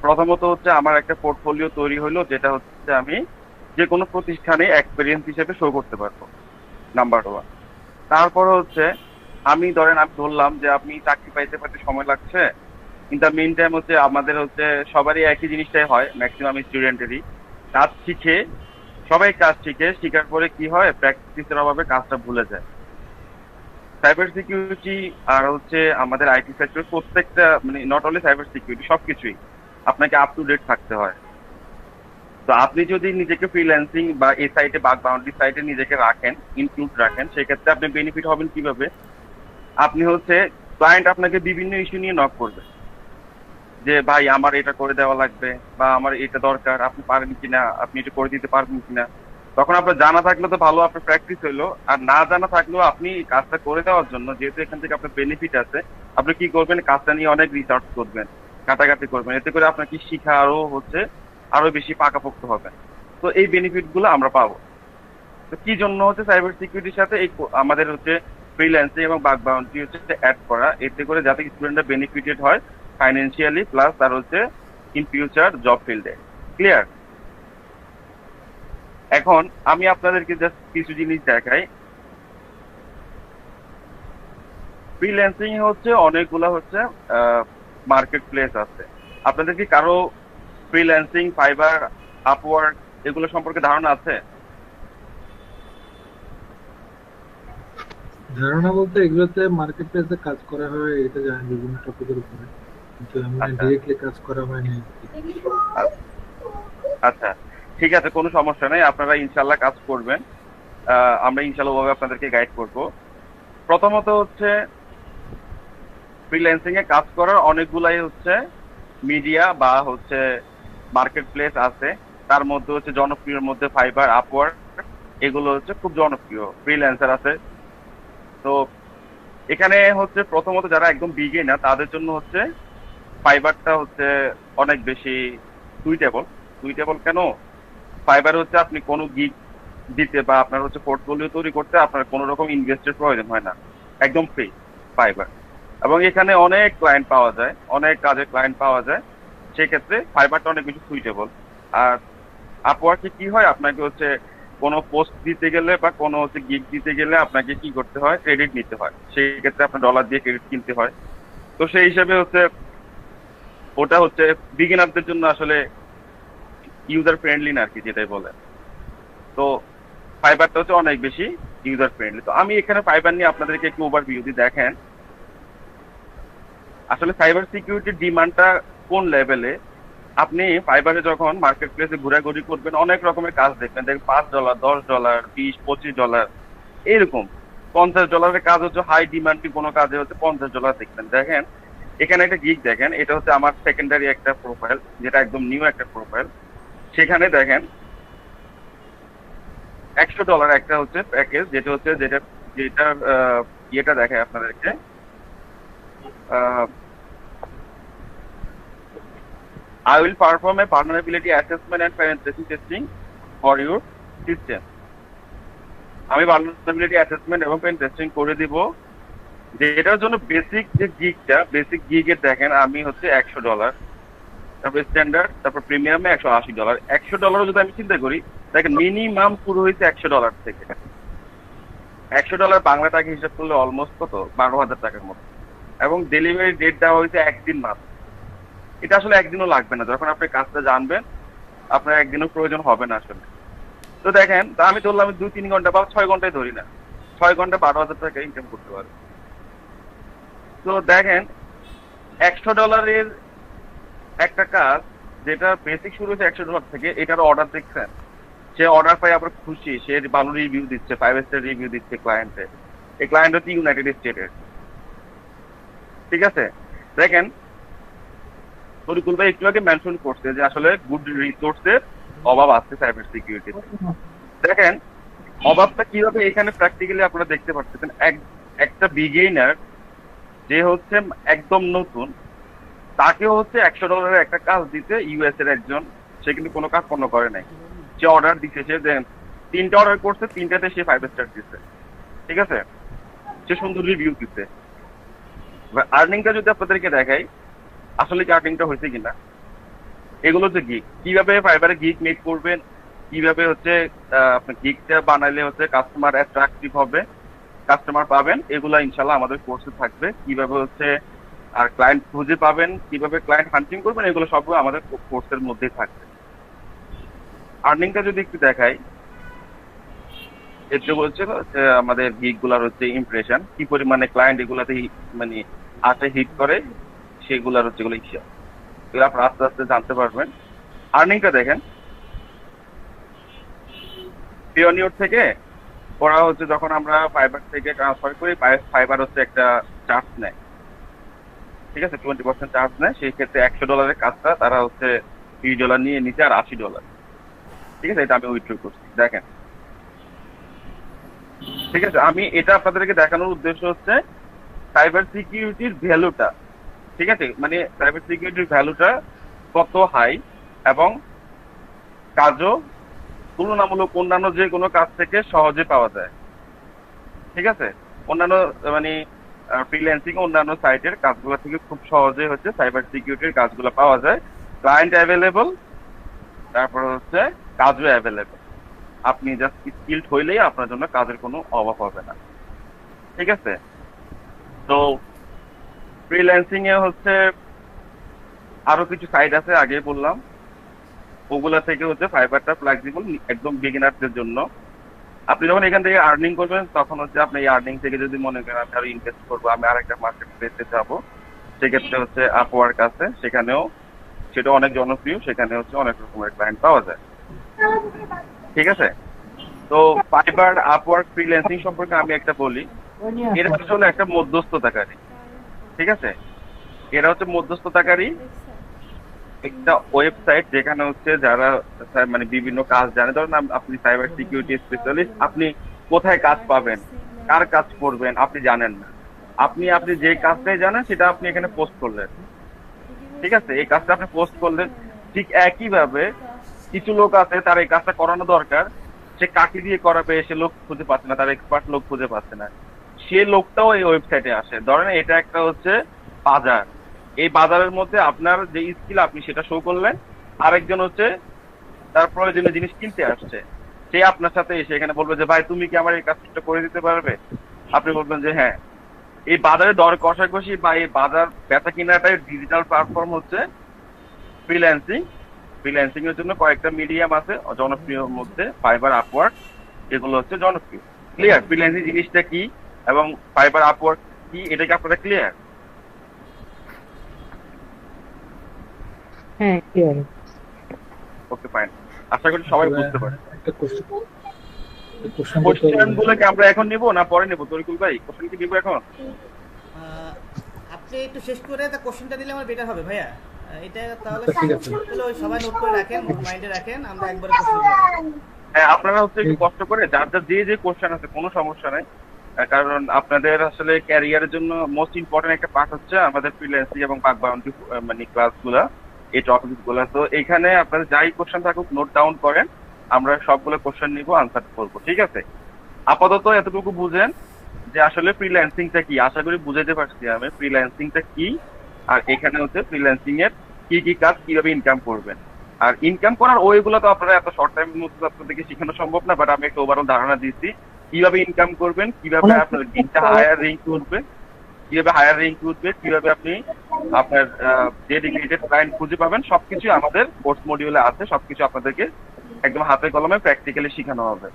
S3: প্রথমত হচ্ছে আমার একটা পোর্টফোলিও তৈরি হলো, যেটা হচ্ছে আমি যে কোনো প্রতিষ্ঠানে এক্সপিরিয়েন্স হিসেবে শো করতে পারবো, নাম্বার ওয়ান। তারপর হচ্ছে আমি ধরেন আমি ধরলাম যে আপনি চাকরি পাইতে পারতে সময় লাগছে, ইন দ্য মিন টাইম হচ্ছে আমাদের হচ্ছে সবারই একই জিনিসটাই হয়, ম্যাক্সিমাম স্টুডেন্টেরই কাজ শিখে, সবাই কাজ শিখে, শিখার পরে কি হয়, প্র্যাকটিসের অভাবে কাজটা ভুলে যায়। সাইবার সিকিউরিটি আর হচ্ছে আমাদের আইটি সেক্টর প্রত্যেকটা, মানে নট অনলি সাইবার সিকিউরিটি, সবকিছুই আপনাকে আপ টু ডেট থাকতে হয়। তো আপনি যদি নিজেকে ফ্রিল্যান্সিং বা এই সাইটে বাগ বাউন্ডারি সাইটে নিজেকে রাখেন, ইনক্লুড রাখেন, সেক্ষেত্রে আপনি বেনিফিট হবেন কিভাবে? আপনি হচ্ছে ক্লায়েন্ট আপনাকে বিভিন্ন ইস্যু নিয়ে নক করবে, যে ভাই আমার এটা করে দেওয়া লাগবে, বা আমার এটা দরকার, আপনি পারেন কিনা, আপনি এটা করে দিতে পারবেন কিনা। তখন আপনার জানা থাকলে তো ভালো, আপনার প্র্যাকটিস হইলো। আর না জানা থাকলেও আপনি কাজটা করে দেওয়ার জন্য, যেহেতু এখান থেকে আপনার বেনিফিট আছে, আপনি কি করবেন, কাজটা নিয়ে অনেক রিসার্চ করবেন, ঘাটাঘাটি করবেন, এতে করে আপনার কি শিখা আরো হচ্ছে আরো বেশি পাকাপোক্ত হবে। তো এই বেনিফিট গুলো আমরা পাবো। তো কি জন্য হচ্ছে সাইবার সিকিউরিটির সাথে এই আমাদের হচ্ছে ফ্রিল্যান্সিং এবং বাগ বাউন্ডারি হচ্ছে অ্যাড করা, এতে করে যাতে স্টুডেন্টরা বেনিফিটেড হয় ফাইন্যান্সিয়ালি, প্লাস তার হচ্ছে ইন ফিউচার জব ফিল্ডে। ক্লিয়ার? এখন আমি আপনাদেরকে জাস্ট কিছু জিনিস দেখাই। ফ্রিল্যান্সিং হচ্ছে অনেকগুলা হচ্ছে মার্কেট প্লেস আছে। আপনাদের কি কারো ফ্রিল্যান্সিং, ফাইবার, আপওয়ার্ক এগুলো সম্পর্কে ধারণা আছে?
S4: ধারণা বলতে এগুলোতে মার্কেট প্লেসে কাজ করা হয়, এটা জানি বিভিন্ন টপিকের উপরে, কিন্তু এমনি
S3: আচ্ছা
S4: ডিরেক্টলি কাজ করা হয়নি আর কি।
S3: আ- আচ্ছা, ঠিক আছে, কোনো সমস্যা নেই, আপনারা ইনশাল্লাহ কাজ করবেন। আমরা ইনশাল্লাহ ওভাবে আপনাদেরকে গাইড করব। প্রথমত হচ্ছে ফ্রিল্যান্সিং এ কাজ করার অনেকগুলাই হচ্ছে মিডিয়া বা হচ্ছে মার্কেট প্লেস আছে। তার মধ্যে হচ্ছে জনপ্রিয়র মধ্যে ফাইবার, আপওয়ার্ক, এগুলো হচ্ছে খুব জনপ্রিয়। ফ্রিল্যান্সার আছে। তো এখানে হচ্ছে প্রথমত যারা একদম বিগিনার তাদের জন্য হচ্ছে ফাইবারটা হচ্ছে অনেক বেশি সুইটেবল। সুইটেবল কেন? ফাইবার হচ্ছে আপনি কোনো গিগ দিতে বা আপনার হচ্ছে পোর্টফোলিও তৈরি করতে আপনার কোনো রকম ইনভেস্টের প্রয়োজন হয় না, একদম ফ্রি ফাইবার। এবং এখানে অনেক ক্লায়েন্ট পাওয়া যায়, অনেক কাজের ক্লায়েন্ট পাওয়া যায়, সেক্ষেত্রে ফাইবারটা অনেক বেশি সুইটেবল। আর আপওয়ার্কে কি হয়, আপনাকে হচ্ছে কোনো পোস্ট দিতে গেলে বা কোনো হচ্ছে গিগ দিতে গেলে আপনাকে কি করতে হয়, ক্রেডিট নিতে হয়, সেই ক্ষেত্রে আপনার ডলার দিয়ে ক্রেডিট কিনতে হয়। তো সেই হিসাবে হচ্ছে ওটা হচ্ছে বিগিনারদের জন্য আসলে ইউজার ফ্রেন্ডলি না আর কি, যেটাই বলে। তো ফাইবারটা হচ্ছে অনেক বেশি ইউজার ফ্রেন্ডলি। তো আমি এখানে ফাইবার নিয়ে আপনাদেরকে একটু ওভারভিউ দিই। দেখেন আসলে সাইবার সিকিউরিটির ডিমান্ডটা কোন লেভেলে। আপনি ফাইবারে যখন মার্কেট প্লেসে ঘোরাঘুরি করবেন অনেক রকমের কাজ দেখবেন, দেখবেন $5, $10, $20, $25 এরকম। $50 কাজ হচ্ছে হাই ডিমান্ডি কোনো কাজে হচ্ছে $50 দেখবেন। দেখেন এখানে একটা গিগ দেখেন, এটা হচ্ছে আমার সেকেন্ডারি একটা প্রোফাইল, যেটা একদম নিউ একটা প্রোফাইল। সেখানে দেখেন $100 একটা হচ্ছে প্যাকেজ, যেটার ইয়েটা দেখায় আপনাদেরকে। I will perform a vulnerability assessment and penetration testing for your system. আমি vulnerability assessment এবং পেন টেস্টিং করে দিব। যেটার জন্য বেসিক বেসিক গিগের দেখেন আমি হচ্ছে $100, তারপর স্ট্যান্ডার্ড, তারপর প্রিমিয়ামে $180। $100 যদি আমি চিন্তা করি, দেখেন মিনিমাম শুরু হয়েছে $100 থেকে। $100 বাংলা টাকা হিসাব করলে অলমোস্ট কত, 12,000 টাকার মতো। এবং ডেলিভারি ডেট দেওয়া হয়েছে একদিন মাত্র। এটা আসলে একদিনও লাগবে না, যখন আপনি কাজটা জানবেন আপনার একদিনও প্রয়োজন হবে না আসলে। তো দেখেন, তা আমি ধরলাম 2-3 ঘন্টা বা 6 ঘন্টায় ধরি না, 6 ঘন্টা 12,000 টাকা ইনকাম করতে পারে। তো দেখেন $100 একটা কাজ, যেটা বেসিক শুরু হচ্ছে $100 থেকে, এটার অর্ডার দেখছেন, সে অর্ডার পাই আবার খুশি, সে ভালো রিভিউ দিচ্ছে, 5 স্টার রিভিউ দিচ্ছে ক্লায়েন্টে। এই ক্লায়েন্ট হচ্ছে ইউনাইটেড স্টেটের, ঠিক আছে। দেখেন তরিকুল ভাই একটু আগে মেনশন করছে যে আসলে গুড রিসোর্সের অভাব আছে সাইবার সিকিউরিটিতে। দেখেন অভাবটা কিভাবে এখানে প্র্যাকটিক্যালি আপনারা দেখতে পাচ্ছেন। একটা বিগিনার যে হচ্ছে একদম নতুন, তাকে হচ্ছে $100 একটা কাজ দিতে ইউএস এর একজন, সে কিন্তু কোনো কাজ পণ্য করে নাই, সে অর্ডার দিচ্ছে, সে 3টা অর্ডার করছে, 3টাতে সে 5 স্টার দিচ্ছে, ঠিক আছে, সে সুন্দর রিভিউ দিচ্ছে। আর্নিংটা যদি আপনাদেরকে দেখাই, আসলে কি আর্নিংটা হয়েছে কিনা, এগুলো হচ্ছে গিগ। কিভাবে ফাইবারে গিগ মেক করবেন, কিভাবে হচ্ছে আপনি গিগটা বানাইলে হচ্ছে কাস্টমার অ্যাট্রাকটিভ হবে, কাস্টমার পাবেন, এগুলা ইনশাল্লাহ আমাদের কোর্সে থাকবে। কিভাবে হচ্ছে আর ক্লায়েন্ট খুঁজে পাবেন, কিভাবে ক্লায়েন্ট হান্টিং করবেন, এগুলো সবগুলো আমাদের কোর্সের মধ্যেই থাকবে। আর্নিংটা যদি একটু দেখাই, এতে বলছে আমাদের গিগ গুলার হচ্ছে ইমপ্রেশন, কি পরিমাণে ক্লায়েন্ট এগুলাতে মানে আসে হিট করে, সেগুলার হচ্ছে এগুলো হিসাব, এগুলো আপনারা আস্তে আস্তে জানতে পারবেন। আর্নিংটা দেখেন, পিওনিয়র থেকে ওরা হচ্ছে যখন আমরা ফাইবার থেকে ট্রান্সফার করি, ফাইবার হচ্ছে একটা চার্জ নেয়, ঠিক আছে, 20% চার্জ নেয়। সেই ক্ষেত্রে $100 কাজটা তারা হচ্ছে $20 নিয়ে নিচে, আর $80, ঠিক আছে, এটা আমি উইথড্র করছি। দেখেন, ঠিক আছে, আমি এটা আপনাদেরকে দেখানোর উদ্দেশ্য হচ্ছে সাইবার সিকিউরিটির ভ্যালুটা, ঠিক আছে, মানে সাইবার সিকিউরিটির ভ্যালুটা কত হাই, এবং কাজও তুলনামূলক অন্যান্য যে কোনো কাজ থেকে সহজে পাওয়া যায়, ঠিক আছে। অন্যান্য মানে ফ্রিল্যান্সিং অন্যান্য সাইটের কাজগুলো থেকে খুব সহজে হচ্ছে সাইবার সিকিউরিটির কাজগুলো পাওয়া যায়। ক্লায়েন্ট অ্যাভেলেবল, তারপর হচ্ছে কাজও অ্যাভেলেবল। আপনি জাস্ট স্কিলড হইলেই আপনার জন্য কাজের কোনো অভাব হবে না, ঠিক আছে। তো ফ্রিল্যান্সিং এ হচ্ছে আরো কিছু সাইট আছে, আগে বললাম, ওগুলা থেকে হচ্ছে ফাইবারটা ফ্লেক্সিবল একদম বিগিনারদের জন্য। আপনি যখন এখান থেকে আর্নিং করবেন, তখন হচ্ছে আপনি এই আর্নিং থেকে যদি মনে করেন আমি আরো ইনভেস্ট করবো, আমি আরেকটা মার্কেট প্লেসে যাবো, সেক্ষেত্রে হচ্ছে আপওয়ার্ক আছে, সেখানেও সেটা অনেক জনপ্রিয়, সেখানে হচ্ছে অনেক রকমের ক্লায়েন্ট পাওয়া যায়, ঠিক আছে। তো ফাইবার, আপওয়ার্ক, ফ্রিল্যান্সিং সম্পর্কে আমি একটা বলি, এরা আসলে একটা মধ্যস্থতাকারী, ঠিক আছে। এরা হচ্ছে মধ্যস্থতাকারী, একটা ওয়েবসাইট যেখানে হচ্ছে যারা মানে বিভিন্ন কাজ জানে, ধরেন আপনি সাইবার সিকিউরিটি স্পেশালিস্ট, আপনি কোথায় কাজ পাবেন, কার কাজ করবেন আপনি জানেন না, আপনি যে কাজটাই জানেন সেটা আপনি এখানে পোস্ট করলেন, ঠিক আছে, এই কাজটা আপনি পোস্ট করলেন। ঠিক একইভাবে কিছু লোক আছে তার এই কাজটা করানো দরকার, সে কাকে দিয়ে করাবে সে লোক খুঁজে পাচ্ছে না, তার এক্সপার্ট লোক খুঁজে পাচ্ছে না, সে লোকটাও এই ওয়েবসাইটে আসে। ধরেন এটা একটা হচ্ছে বাজার, এই বাজারের মধ্যে আপনার যে স্কিল আপনি সেটা শো করলেন, আরেকজন হচ্ছে তার প্রয়োজনীয় জিনিস কিনতে আসছে, সে আপনার সাথে এসে এখানে বলবে যে ভাই তুমি কি আমার এই কাজটা করে দিতে পারবে, আপনি বলবেন যে হ্যাঁ। এই বাজারে দর কষাকষি বা এই বাজার বেচা কিনাটাই ডিজিটাল প্ল্যাটফর্ম হচ্ছে ফ্রিল্যান্সিং। ফ্রিল্যান্সিং এর জন্য কয়েকটা মিডিয়াম আছে জনপ্রিয় মধ্যে, ফাইবার, আপওয়ার্ক, এগুলো হচ্ছে জনপ্রিয়। ক্লিয়ার ফ্রিল্যান্সিং জিনিসটা কি এবং ফাইবার, আপওয়ার্ক কি, এটা কি আপনারা ক্লিয়ার?
S2: হ্যাঁ ক্লিয়ার।
S3: ওকে ফাইন, আশা করি সবাই বুঝতে পারে।
S4: একটা কোশ্চেন
S3: কোশ্চেন গুলো কি আমরা এখন নিব না পরে নিব? তরিকুল ভাই কোশ্চেন কি নিব এখন?
S1: আপনি একটু শেষ করে তা কোশ্চেনটা দিলে আমার বেটার হবে ভাইয়া। এটা তাহলে
S4: ঠিক আছে।
S1: সবাই নোট করে রাখেন, মাইন্ডে রাখেন, আমরা একবারে কোশ্চেন করব।
S3: হ্যাঁ, আপনারা হচ্ছে একটু কষ্ট করে যার যার যে কোশ্চেন আছে কোনো সমস্যা নাই, কারণ আপনাদের আসলে ক্যারিয়ারের জন্য মোস্ট ইম্পর্টেন্ট একটা পার্ট হচ্ছে আমাদের ফ্রিল্যান্সিং এবং বাকবাউন্ডারি মানে ক্লাসগুলা, এই টপিক গুলা। তো এখানে আপনাদের যাই কোশ্চেন থাকুক নোট ডাউন করেন, আমরা সবগুলো কোশ্চেন নিব, আনসার করবো, ঠিক আছে? আপাতত এতটুকু বুঝেন যে আসলে ফ্রিল্যান্সিংটা কি। আশা করি বুঝাইতে পারছি আমি ফ্রিল্যান্সিংটা কি, আর এখানে হচ্ছে ফ্রিল্যান্সিং এর কি কি কাজ, কিভাবে ইনকাম করবেন। আর ইনকাম করার ওইগুলো তো আপনারা এত শর্ট টাইমের মধ্যে আপনাদেরকে শেখানো সম্ভব না, বাট আমি একটা ওভারঅল ধারণা দিচ্ছি কিভাবে ইনকাম করবেন, কিভাবে আপনার দিনটা হায়ার রেঞ্জ উঠবে, কিভাবে আপনি আপনার ডেডিকেটেড ক্লায়েন্ট খুঁজে পাবেন, সবকিছু আমাদের কোর্স মডিউলে আছে। সবকিছু আপনাদেরকে একদম হাতে কলমে প্র্যাকটিক্যালি শেখানো হবে।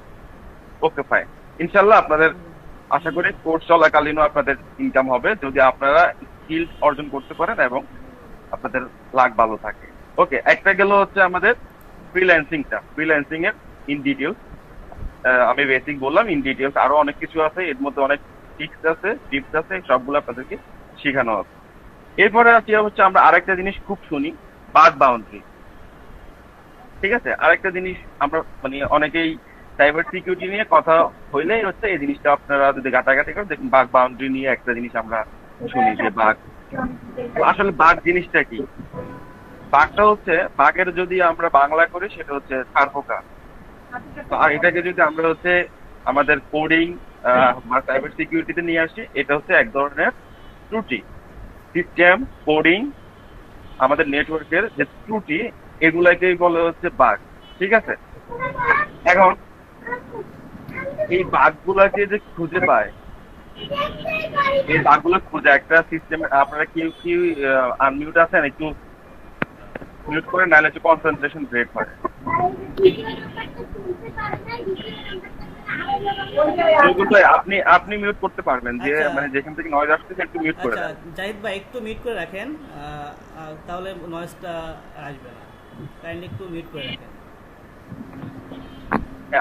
S3: ওকে ফাইন, ইনশাল্লাহ আপনাদের আশা করি কোর্স চলাকালীনও আপনাদের ইনকাম হবে যদি আপনারা স্কিল অর্জন করতে পারেন এবং আপনাদের লাক ভালো থাকে। ওকে, একটা গেল হচ্ছে আমাদের ফ্রিল্যান্সিং এর ইন ডিটেলস। আমি বেসিক বললাম, ইন ডিটেলস আরো অনেক কিছু আছে, এর মধ্যে অনেক টিপস আছে, সবগুলো আপনাদেরকে শেখানো হবে। এরপরে হচ্ছে আমরা আরেকটা জিনিস খুব শুনি, বাগ বাউন্ডারি। ঠিক আছে, আরেকটা জিনিস আমরা মানে অনেকেই সাইবার সিকিউরিটি নিয়ে কথা হইলেই হচ্ছে এই জিনিসটা আপনারা যদি ঘাটাঘাটি করেন দেখুন, বাগ বাউন্ডারি নিয়ে একটা জিনিস আমরা শুনি যে বাগ। আসলে বাগ জিনিসটা কি? বাগটা হচ্ছে, বাগের যদি আমরা বাংলা করি সেটা হচ্ছে ছারপোকা। আর এটাকে যদি আমরা হচ্ছে আমাদের কোডিং বা সাইবার সিকিউরিটিতে নিয়ে আসি, এটা হচ্ছে এক ধরনের ত্রুটি। সিস্টেম কোডিং, আমাদের নেটওয়ার্কের যে ত্রুটি, এগুলাকেই বলে হচ্ছে বাগ। ঠিক আছে, এখন এই বাগগুলাকে যে খুঁজে পায়, এই বাগগুলো খুঁজে একটা সিস্টেমে, আপনারা কেউ আনমিউট আছেন, একটু মিউট করে, নাহলে একটু কনসেন্ট্রেশন ব্রেক হয়। আপনি মিউট করতে পারবেন, যে মানে যেখান থেকে নয়েজ আসছে একটু মিউট করে দেন।
S1: জাহিদ ভাই একটু মিউট করে রাখেন, তাহলে নয়েজটা আসবে না। কাইন্ডলি একটু মিউট করে রাখেন।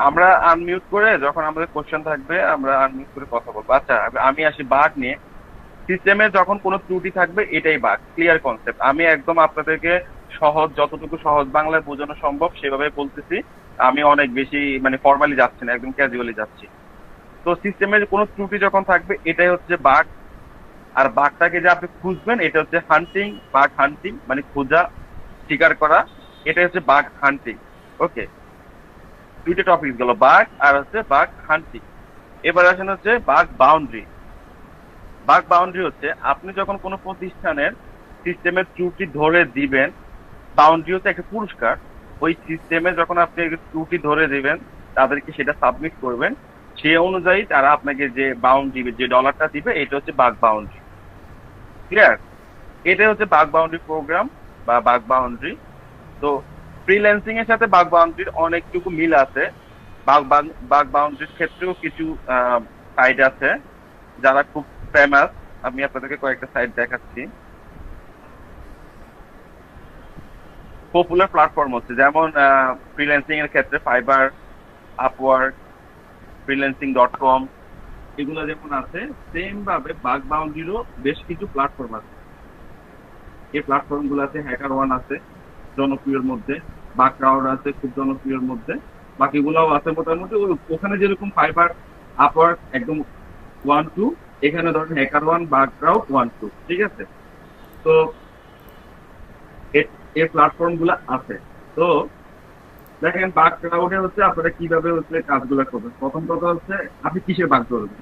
S3: আমরা আনমিউট করে যখন আমাদের কোশ্চেন থাকবে আমরা আনমিউট করে কথা বলবো। আচ্ছা, আমি আসি বাগ নিয়ে। সিস্টেমে যখন কোনো ত্রুটি থাকবে এটাই বাগ। Clear concept. আমি একদম আপনাদেরকে যতটুকু সহজ বাংলায় বোঝানো সম্ভব সেভাবে বলতেছি। আমি অনেক বেশি মানে ফর্মালি যাচ্ছি না, একদম ক্যাজুয়ালি যাচ্ছি। তো সিস্টেমের কোনো ত্রুটি যখন থাকবে এটাই হচ্ছে বাগ। আর বাগটাকে যে আপনি খুঁজবেন এটা হচ্ছে হান্টিং, বাগ হান্টিং মানে খোঁজা, শিকার করা, এটাই হচ্ছে বাগ হান্টিং। ওকে, দুইটা টপিক গেল, বাগ আর হচ্ছে বাগ হান্টিং। এবার আসেন হচ্ছে বাগ বাউন্ডারি। বাগ বাউন্ডারি হচ্ছে আপনি যখন কোনো প্রতিষ্ঠানের সিস্টেমের ত্রুটি ধরে দিবেন, বাউন্ডারি হচ্ছে একটা পুরস্কার। ওই সিস্টেমে যখন আপনি ত্রুটি ধরে দিবেন, তাদেরকে সেটা সাবমিট করবেন, সে অনুযায়ী তারা আপনাকে যে বাউন্ডারি, যে ডলারটা দিবে, এটা হচ্ছে বাগ বাউন্ডারি। ক্লিয়ার? এটা হচ্ছে বাগ বাউন্ডারি প্রোগ্রাম বা বাগ বাউন্ডারি। তো ফ্রিল্যান্সিং এর সাথে বাগ বাউন্ডারির অনেকটুকু মিল আছে। বাগ বাউন্ডারির ক্ষেত্রেও কিছু সাইট আছে যারা খুব ফেমাস। আমি আপনাদেরকে কয়েকটা সাইট দেখাচ্ছি। পপুলার প্ল্যাটফর্ম হচ্ছে যেমন ফ্রিল্যান্সিং এর ক্ষেত্রে ফাইবার, আপওয়ার্ক, freelancing.com, এগুলো যেমন আছে, সেম ভাবে বাগ বাউন্ডারিরও বেশ কিছু প্ল্যাটফর্ম আছে। এই প্ল্যাটফর্ম গুলো আছে, হ্যাকার1 আছে জনপ্রিয়র মধ্যে, বাকক্রাউড আছে খুব জনপ্রিয়র মধ্যে, বাকিগুলোও আছে মোটামুটি। ওখানে যেরকম ফাইবার, আপওয়ার্ক একদম 1-2, এখানে ধরেন হ্যাকার1, বাকক্রাউড 1-2। ঠিক আছে, তো এই প্ল্যাটফর্ম গুলো আছে। তো দেখেন, বাগ ক্রাউডে হচ্ছে আপনারা কিভাবে হচ্ছে কাজগুলো করবেন। প্রথম কথা হচ্ছে আপনি কিসের বাগ ধরবেন।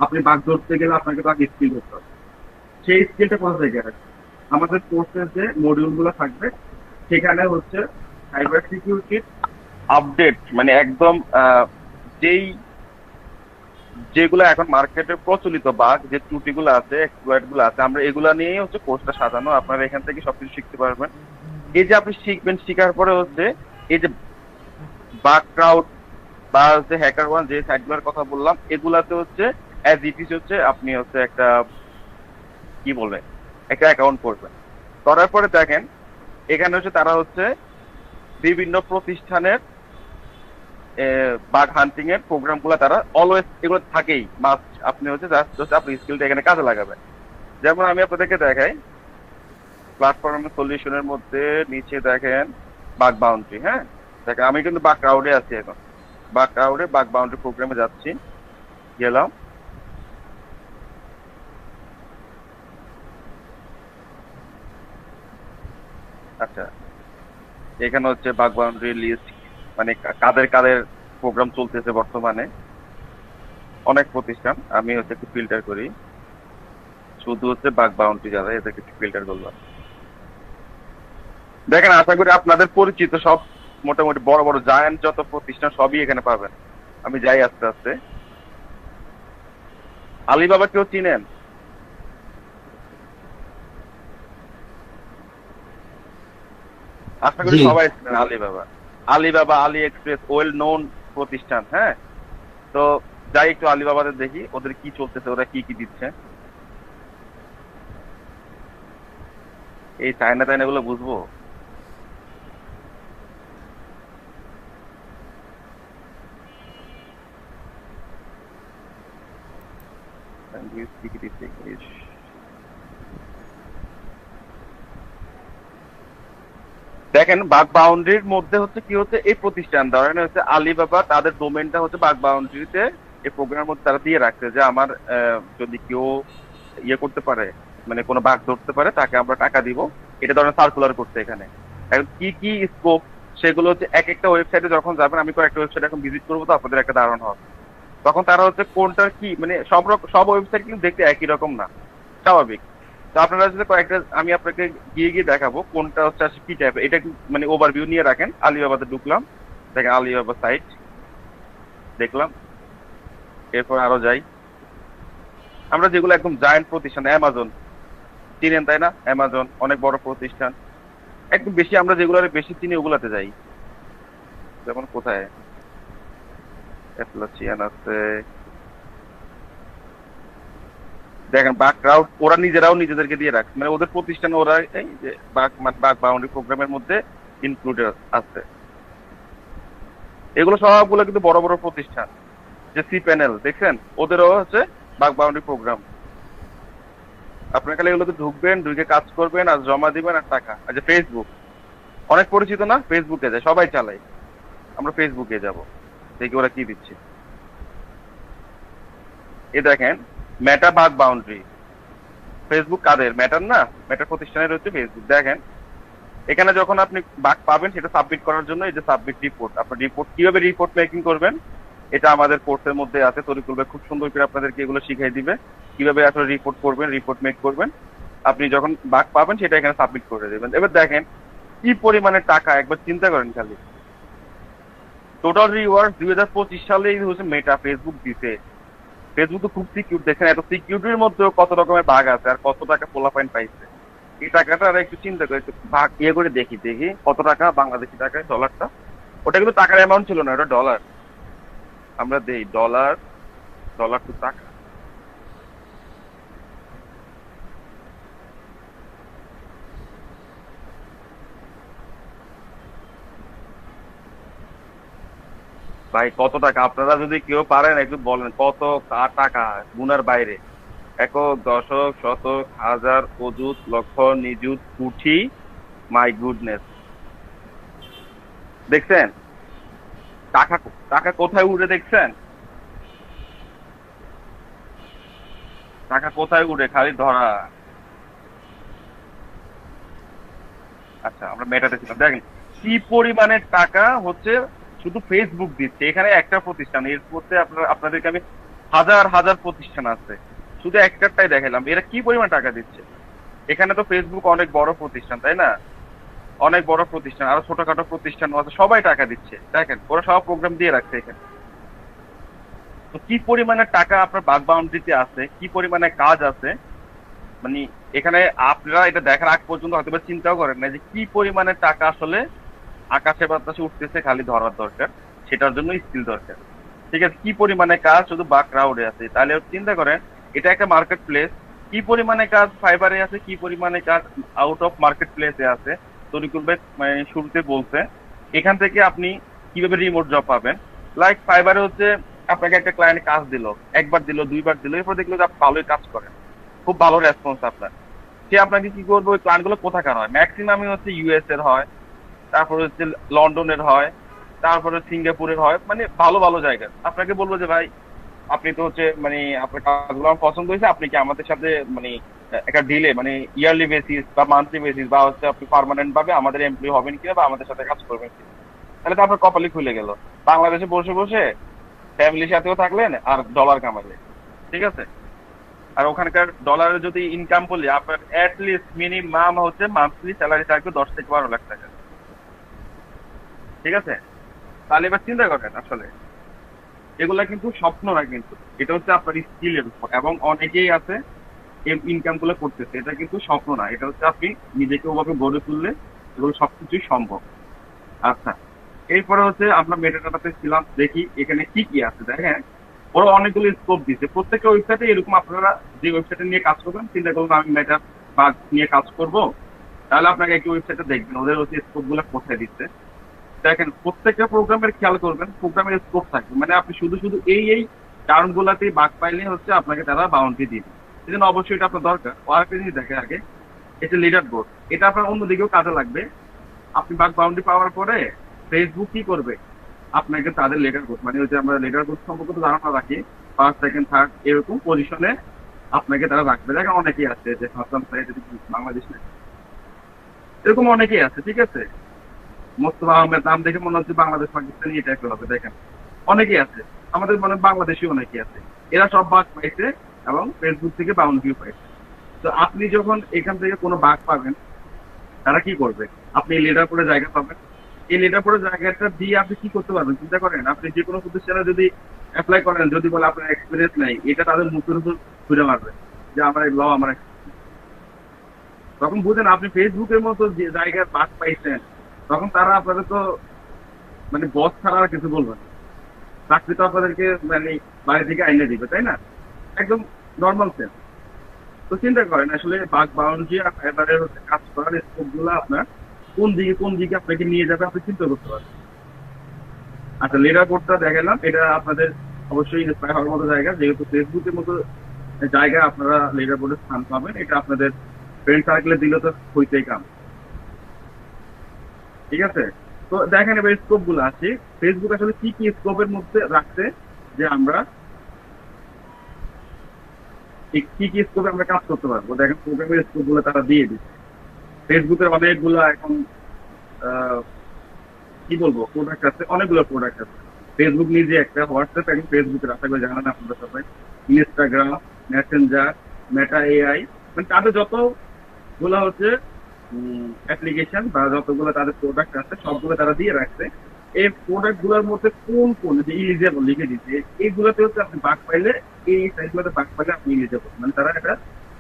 S3: আপনি বাগ ধরতে গেলে আপনাকে তো আগে স্কিল করতে হবে। সেই স্কিলটা কোথা থেকে আসবে? আমাদের কোর্সের যে মডিউল গুলো থাকবে সেখানে হচ্ছে সাইবার সিকিউরিটির আপডেট মানে একদম যেই যেগুলো এখন মার্কেটে প্রচলিত বাগ যে ত্রুটিগুলো আছে এক্সপ্লয়েট গুলো আছে আমরা এগুলা নিয়েই হচ্ছে কোর্সটা সাজানো, আপনারা এখান থেকে সবকিছু শিখতে পারবেন। এই যে আপনি শিখবেন, শিখার পরে হচ্ছে এই যে বাগ ক্রাউড বা হচ্ছে হ্যাকার ওয়ান যে সাইটগুলোর কথা বললাম এগুলাতে হচ্ছে অ্যাজ ইট ইজ হচ্ছে আপনি হচ্ছে একটা কি বলবেন একটা অ্যাকাউন্ট করবেন। করার পরে দেখেন এখানে হচ্ছে তারা হচ্ছে বিভিন্ন প্রতিষ্ঠানের বাগ হান্টিং এর প্রোগ্রাম গুলো তারা অলওয়েজ এগুলো থাকেই মাস্ট, আপনি হচ্ছে জাস্ট হচ্ছে আপনি স্কিলটা এখানে কাজে লাগাবেন। যেমন আমি আপনাদেরকে দেখাই প্ল্যাটফর্ম সলিউশনের মধ্যে নিচে দেখেন বাগ বাউন্ডারি, হ্যাঁ দেখেন আমি কিন্তু বাগ ক্রাউডে আছি এখন, বাগ ক্রাউডে বাগ বাউন্ডারি প্রোগ্রামে যাচ্ছি, গেলাম। আচ্ছা এখানে হচ্ছে বাগ বাউন্ডারি লিস্ট মানে কাদের কাদের প্রোগ্রাম চলতেছে বর্তমানে, অনেক প্রতিষ্ঠান। আমি হচ্ছে একটু ফিল্টার করি, শুধু হচ্ছে বাগ বাউন্ডারি যারা এদেরকে একটু ফিল্টার করলাম। দেখেন আশা করি আপনাদের পরিচিত সব মোটামুটি বড় বড় জায়ান্ট যত প্রতিষ্ঠান সবই এখানে পাবেন। আমি যাই আস্তে আস্তে। আলিবাবা কেউ চিনেন? আশা করি
S4: জি।
S3: সবাই চিনেন আলিবাবা। আলিবাবা, আলি এক্সপ্রেস ওয়েল নোন প্রতিষ্ঠান, হ্যাঁ। তো যাই একটু আলিবাবাতে দেখি ওদের কি চলতেছে, ওরা কি কি দিচ্ছে। এই চায়না টায়না গুলো বুঝবো। দেখেন বাগ বাউন্ডারির মধ্যে হচ্ছে কি হচ্ছে এই প্রতিষ্ঠান ধরেন হচ্ছে আলিবাবা তাদের ডোমেনটা হচ্ছে বাগ বাউন্ডারিতে এই প্রোগ্রামের মধ্যে তারা দিয়ে রাখছে যে আমার যদি কেউ ইয়ে করতে পারে মানে কোনো বাগ ধরতে পারে তাকে আমরা টাকা দিব, এটা ধরেন সার্কুলার করতে এখানে। এখন কি কি স্কোপ সেগুলো হচ্ছে এক একটা ওয়েবসাইটে যখন যাবেন, আমি কয়েকটা ওয়েবসাইট এখন ভিজিট করবো তো আপনাদের একটা ধারণা হবে। তখন তারা হচ্ছে কোনটার কি মানে সব ওয়েবসাইট কিন্তু দেখতে একই রকম না, স্বাভাবিক। তো আপনারা যদি কয়েকটা আমি আপনাকে গিয়ে গিয়ে দেখাবো কোনটা হচ্ছে আসলে কি টাইপের, এটা একটু মানে ওভারভিউ নিয়ে রাখেন। আলিবাবাতে ঢুকলাম, দেখেন আলিবাবা সাইট দেখলাম, এরপর আরো যাই। আমরা যেগুলো একদম জায়ান্ট প্রতিষ্ঠান, অ্যামাজন চিনেন তাই না? অ্যামাজন অনেক বড় প্রতিষ্ঠান, একদম বেশি আমরা যেগুলো বেশি চিনি ওগুলাতে যাই। যেমন কোথায় অ্যাপলাচিয়ান আছে, দেখেন বাগ ক্রাউড ওরা নিজেরাও নিজেদেরকে দিয়ে রাখছে, মানে ওদের প্রতিষ্ঠান ওরা এই যে বাগ বাউন্ডারি প্রোগ্রামের মধ্যে ইনক্লুডেড আছে। এগুলো সবগুলো কিন্তু বড় বড় প্রতিষ্ঠান। যে সি প্যানেল দেখছেন ওদেরও হচ্ছে বাগ বাউন্ডারি প্রোগ্রাম। আপনার খালি এগুলোতে ঢুকবেন, ঢুকে কাজ করবেন আর জমা দিবেন আর টাকা। আচ্ছা ফেসবুক অনেক পরিচিত না? ফেসবুকে যায় সবাই চালাই, আমরা ফেসবুকে যাব দেখি ওরা কি দিচ্ছে। এ দেখেন মেটা বাগ বাউন্ডারি, ফেসবুক কাদের? মেটার না, মেটার প্রতিষ্ঠানের হচ্ছে ফেসবুক। দেখেন এখানে যখন আপনি বাগ পাবেন সেটা সাবমিট করার জন্য এই যে সাবমিট রিপোর্ট, আপনার রিপোর্ট কিভাবে রিপোর্ট মেকিং করবেন এটা আমাদের কোর্সের মধ্যে আছে। তরিকুল ভাই খুব সুন্দর করে আপনাদেরকে এগুলো শিখিয়ে দিবে কিভাবে আসলে রিপোর্ট করবেন, রিপোর্ট মেক করবেন। আপনি যখন বাগ পাবেন সেটা এখানে সাবমিট করে দেবেন। এবার দেখেন কি পরিমাণে টাকা, একবার চিন্তা করেন খালি। টোটাল রিওয়ার্ড 2025 সালে হচ্ছে মেটা ফেসবুক দিতে। ফেসবুক তো খুব সিকিউর, দেখেন এত সিকিউরিটির মধ্যেও কত রকমের ভাগ আছে আর কত টাকা পোলা পয়েন্ট পাইছে। এই টাকাটা আর একটু চিন্তা করে একটু ভাগ ইয়ে করে দেখি কত টাকা বাংলাদেশি টাকায় ডলারটা। ওটা কিন্তু টাকার অ্যামাউন্ট ছিল না, ওটা ডলার। আমরা দেই ডলার, ডলার তো টাকা। ভাই কত টাকা আপনারা যদি কেউ পারেন একটু বলেন কত টাকা গুনার বাইরে। একক, দশক, শতক, হাজার, অযুত, লক্ষ, নিযুত, কোটি, মাই গুডনেস। দেখছেন টাকা টাকা কোথায় উড়ে? দেখছেন টাকা কোথায় উড়ে? খালি ধরা। আচ্ছা আমরা মেটাতে ছিলাম, দেখেন কি পরিমাণের টাকা হচ্ছে শুধু ফেসবুক দিচ্ছে। এখানে একটা প্রতিষ্ঠান, এর মধ্যে আপনাদেরকে আমি হাজার হাজার প্রতিষ্ঠান আছে, শুধু একটাই দেখালাম এরা কি পরিমাণ টাকা দিচ্ছে। এখানে তো ফেসবুক অনেক বড় প্রতিষ্ঠান তাই না? অনেক বড় প্রতিষ্ঠান, আরো ছোটখাটো প্রতিষ্ঠান আছে, সবাই টাকা দিচ্ছে। দেখেন ওরা সব প্রোগ্রাম দিয়ে রাখছে এখানে। তো কি পরিমাণে টাকা আপনার বাগ বাউন্ডারিতে আছে, কি পরিমাণে কাজ আছে, মানে এখানে আপনারা এটা দেখার আগ পর্যন্ত হয়তো বা চিন্তাও করেন না যে কি পরিমাণে টাকা আসলে আকাশে বাতাসে উঠতেছে, খালি ধরার দরকার, সেটার জন্য স্কিল দরকার। ঠিক আছে, কি পরিমাণে কাজ শুধু বাক ক্রাউডে আছে, তাহলে চিন্তা করেন এটা একটা মার্কেট প্লেস, কি পরিমাণে কাজ ফাইবারে আছে, কি পরিমাণে কাজ আউট অফ মার্কেট প্লেসে আছে। তরিকুল ভাই মানে শুরুতে বলছে এখান থেকে আপনি কিভাবে রিমোট জব পাবেন। লাইক ফাইবারে হচ্ছে আপনাকে একটা ক্লায়েন্ট কাজ দিল, একবার দিল, দুইবার দিল, এরপর দেখলো যে আপনি ভালোই কাজ করেন, খুব ভালো রেসপন্স আপনার, সে আপনাকে কি করবে, ওই ক্লায়েন্ট গুলো কোথাকার হয়, ম্যাক্সিমামই হচ্ছে ইউএস এর হয়, তারপরে হচ্ছে লন্ডনের হয়, তারপরে সিঙ্গাপুরের হয়, মানে ভালো ভালো জায়গা। আপনাকে বলবো যে ভাই আপনি তো হচ্ছে মানে আপনার কাজগুলো আমার পছন্দ হয়েছে, আপনি কি আমাদের সাথে মানে একটা ডিলে মানে ইয়ারলি বেসিস বা মান্থলি বেসিস বা হচ্ছে আপনি পার্মানেন্ট ভাবে আমাদের এমপ্লয়ি হবেন কিনা বা আমাদের সাথে কাজ করবেন কিনা। তাহলে তো আপনার কপালই খুলে গেল, বাংলাদেশে বসে বসে ফ্যামিলির সাথেও থাকলেন আর ডলার কামালেন। ঠিক আছে, আর ওখানকার ডলারে যদি ইনকাম করলে আপনার অ্যাটলিস্ট মিনিমাম হচ্ছে মান্থলি স্যালারি থাকবে 10 থেকে 12 লাখ টাকা। ঠিক আছে, তাহলে এবার চিন্তা করেন আসলে এগুলা কিন্তু স্বপ্ন না, কিন্তু এটা হচ্ছে আপনার স্কিলের উপর, এবং অনেকেই আছে ইনকাম গুলো করতেছে, এটা কিন্তু স্বপ্ন না, এটা হচ্ছে আপনি নিজেকে ওভাবে গড়ে তুললে এগুলো সবকিছুই সম্ভব। আচ্ছা, এরপরে হচ্ছে আমরা মেটাডাটাতে ছিলাম, দেখি এখানে কি কি আছে। দেখেন ওরা অনেকগুলো স্কোপ দিচ্ছে, প্রত্যেকটা ওয়েবসাইটে এরকম আপনারা যে ওয়েবসাইটে নিয়ে কাজ করবেন চিন্তা করুন আমি মেটা বাগ নিয়ে কাজ করব, তাহলে আপনাকে একই ওয়েবসাইটে দেখবেন ওদের হচ্ছে স্কোপ গুলো কোথায় দিচ্ছে। দেখেন প্রত্যেকটা প্রোগ্রামের খেয়াল করবেন, প্রোগ্রামের স্কোপ থাকবে, মানে আপনি শুধু শুধু এই টার্ম গুলাতেই বাগ পাইলে হচ্ছে আপনাকে তারা বাউন্ডারি দিবে, এই জন্য অবশ্যই এটা আপনার দরকার। ও আরেকটা জিনিস দেখেন আগে, এটা লিডার বোর্ড, এটা আপনার অন্যদিকেও কাজে লাগবে। আপনি বাগ বাউন্ডারি পাওয়ার পরে ফেসবুক কি করবে, আপনাকে তাদের লেটার বোর্ড মানে ওই যে আমরা লেটার বোর্ড সম্পর্কে তো ধারণা রাখি, ফার্স্ট সেকেন্ড থার্ড এরকম পজিশনে আপনাকে তারা রাখবে। দেখেন অনেকেই আছে যে হাসান সাইড বাংলাদেশ এরকম অনেকেই আছে। ঠিক আছে, মোস্তফা আহমেদ নাম দেখে মনে হচ্ছে বাংলাদেশ পাকিস্তানি এটা একটা হবে। দেখেন অনেকেই আছে, আমাদের মনে বাংলাদেশি অনেকেই আছে, এরা সব বাঘ পাইছে এবং ফেসবুক থেকে বাউন্ডারিও পাইছে। তো আপনি যখন এখান থেকে কোনো বাঘ পাবেন, তারা কি করবে, আপনি লিডার করে জায়গা পাবেন, এই লিডার করে জায়গাটা দিয়ে আপনি কি করতে পারবেন চিন্তা করেন। আপনি যে কোনো প্রতিষ্ঠানে যদি অ্যাপ্লাই করেন, যদি বলে আপনার এক্সপিরিয়েন্স নাই, এটা তাদের মুখের উপর ঘুরে মারবে যে আমার ল আমার তখন বুঝেন আপনি ফেসবুকের মতো যে জায়গায় বাঘ পাইছেন, তখন তারা আপনাদের তো মানে বস ছাড়া আর কিছু বলবে না, চাকরি তো আপনাদেরকে মানে বাড়ি থেকে আইনে দিবে, তাই না? একদম নর্মাল সেন্স। তো চিন্তা করেন আসলে বাগ বাউন্ডারি আর ফাইবারের হচ্ছে কাজ করার স্কোপ গুলো আপনার কোন দিকে আপনাকে নিয়ে যাবে আপনি চিন্তা করতে পারেন। আচ্ছা, লিডার বোর্ডটা দেখালাম, এটা আপনাদের অবশ্যই ইন্সপায়ার হওয়ার মতো জায়গা, যেহেতু ফেসবুকের মতো জায়গায় আপনারা লিডার বোর্ডে স্থান পাবেন, এটা আপনাদের ফ্রেন্ড সার্কেলে দিলে তো হইতেই কাম। ঠিক আছে, তো দেখেন এবার স্কোপ গুলো আছে, ফেসবুক আসলে কি কি স্কোপের মধ্যে রাখছে, যে আমরা কি কি স্কোপে আমরা কাজ করতে পারবো। দেখেন প্রোগ্রামের স্কোপ গুলো তারা দিয়ে দিচ্ছে। ফেসবুকের অনেকগুলো এখন কি বলবো প্রোডাক্ট আছে, অনেকগুলো প্রোডাক্ট আছে। ফেসবুক নিজে একটা, হোয়াটসঅ্যাপ এখন ফেসবুকের আশা করে জানান আপনারা সবাই, ইনস্টাগ্রাম, মেসেঞ্জার, মেটা এআই, মানে তাদের যতগুলো হচ্ছে অ্যাপ্লিকেশন বা যতগুলো তাদের প্রোডাক্ট আছে সবগুলো তারা দিয়ে রাখছে। এই প্রোডাক্ট গুলোর মধ্যে কোন যে ইলিজিবল লিখে দিচ্ছে, এইগুলোতে হচ্ছে আপনি বাগ পাইলে, এই সাইটগুলোতে বাগ পাইলে আপনি ইলিজিবল, মানে তারা এটা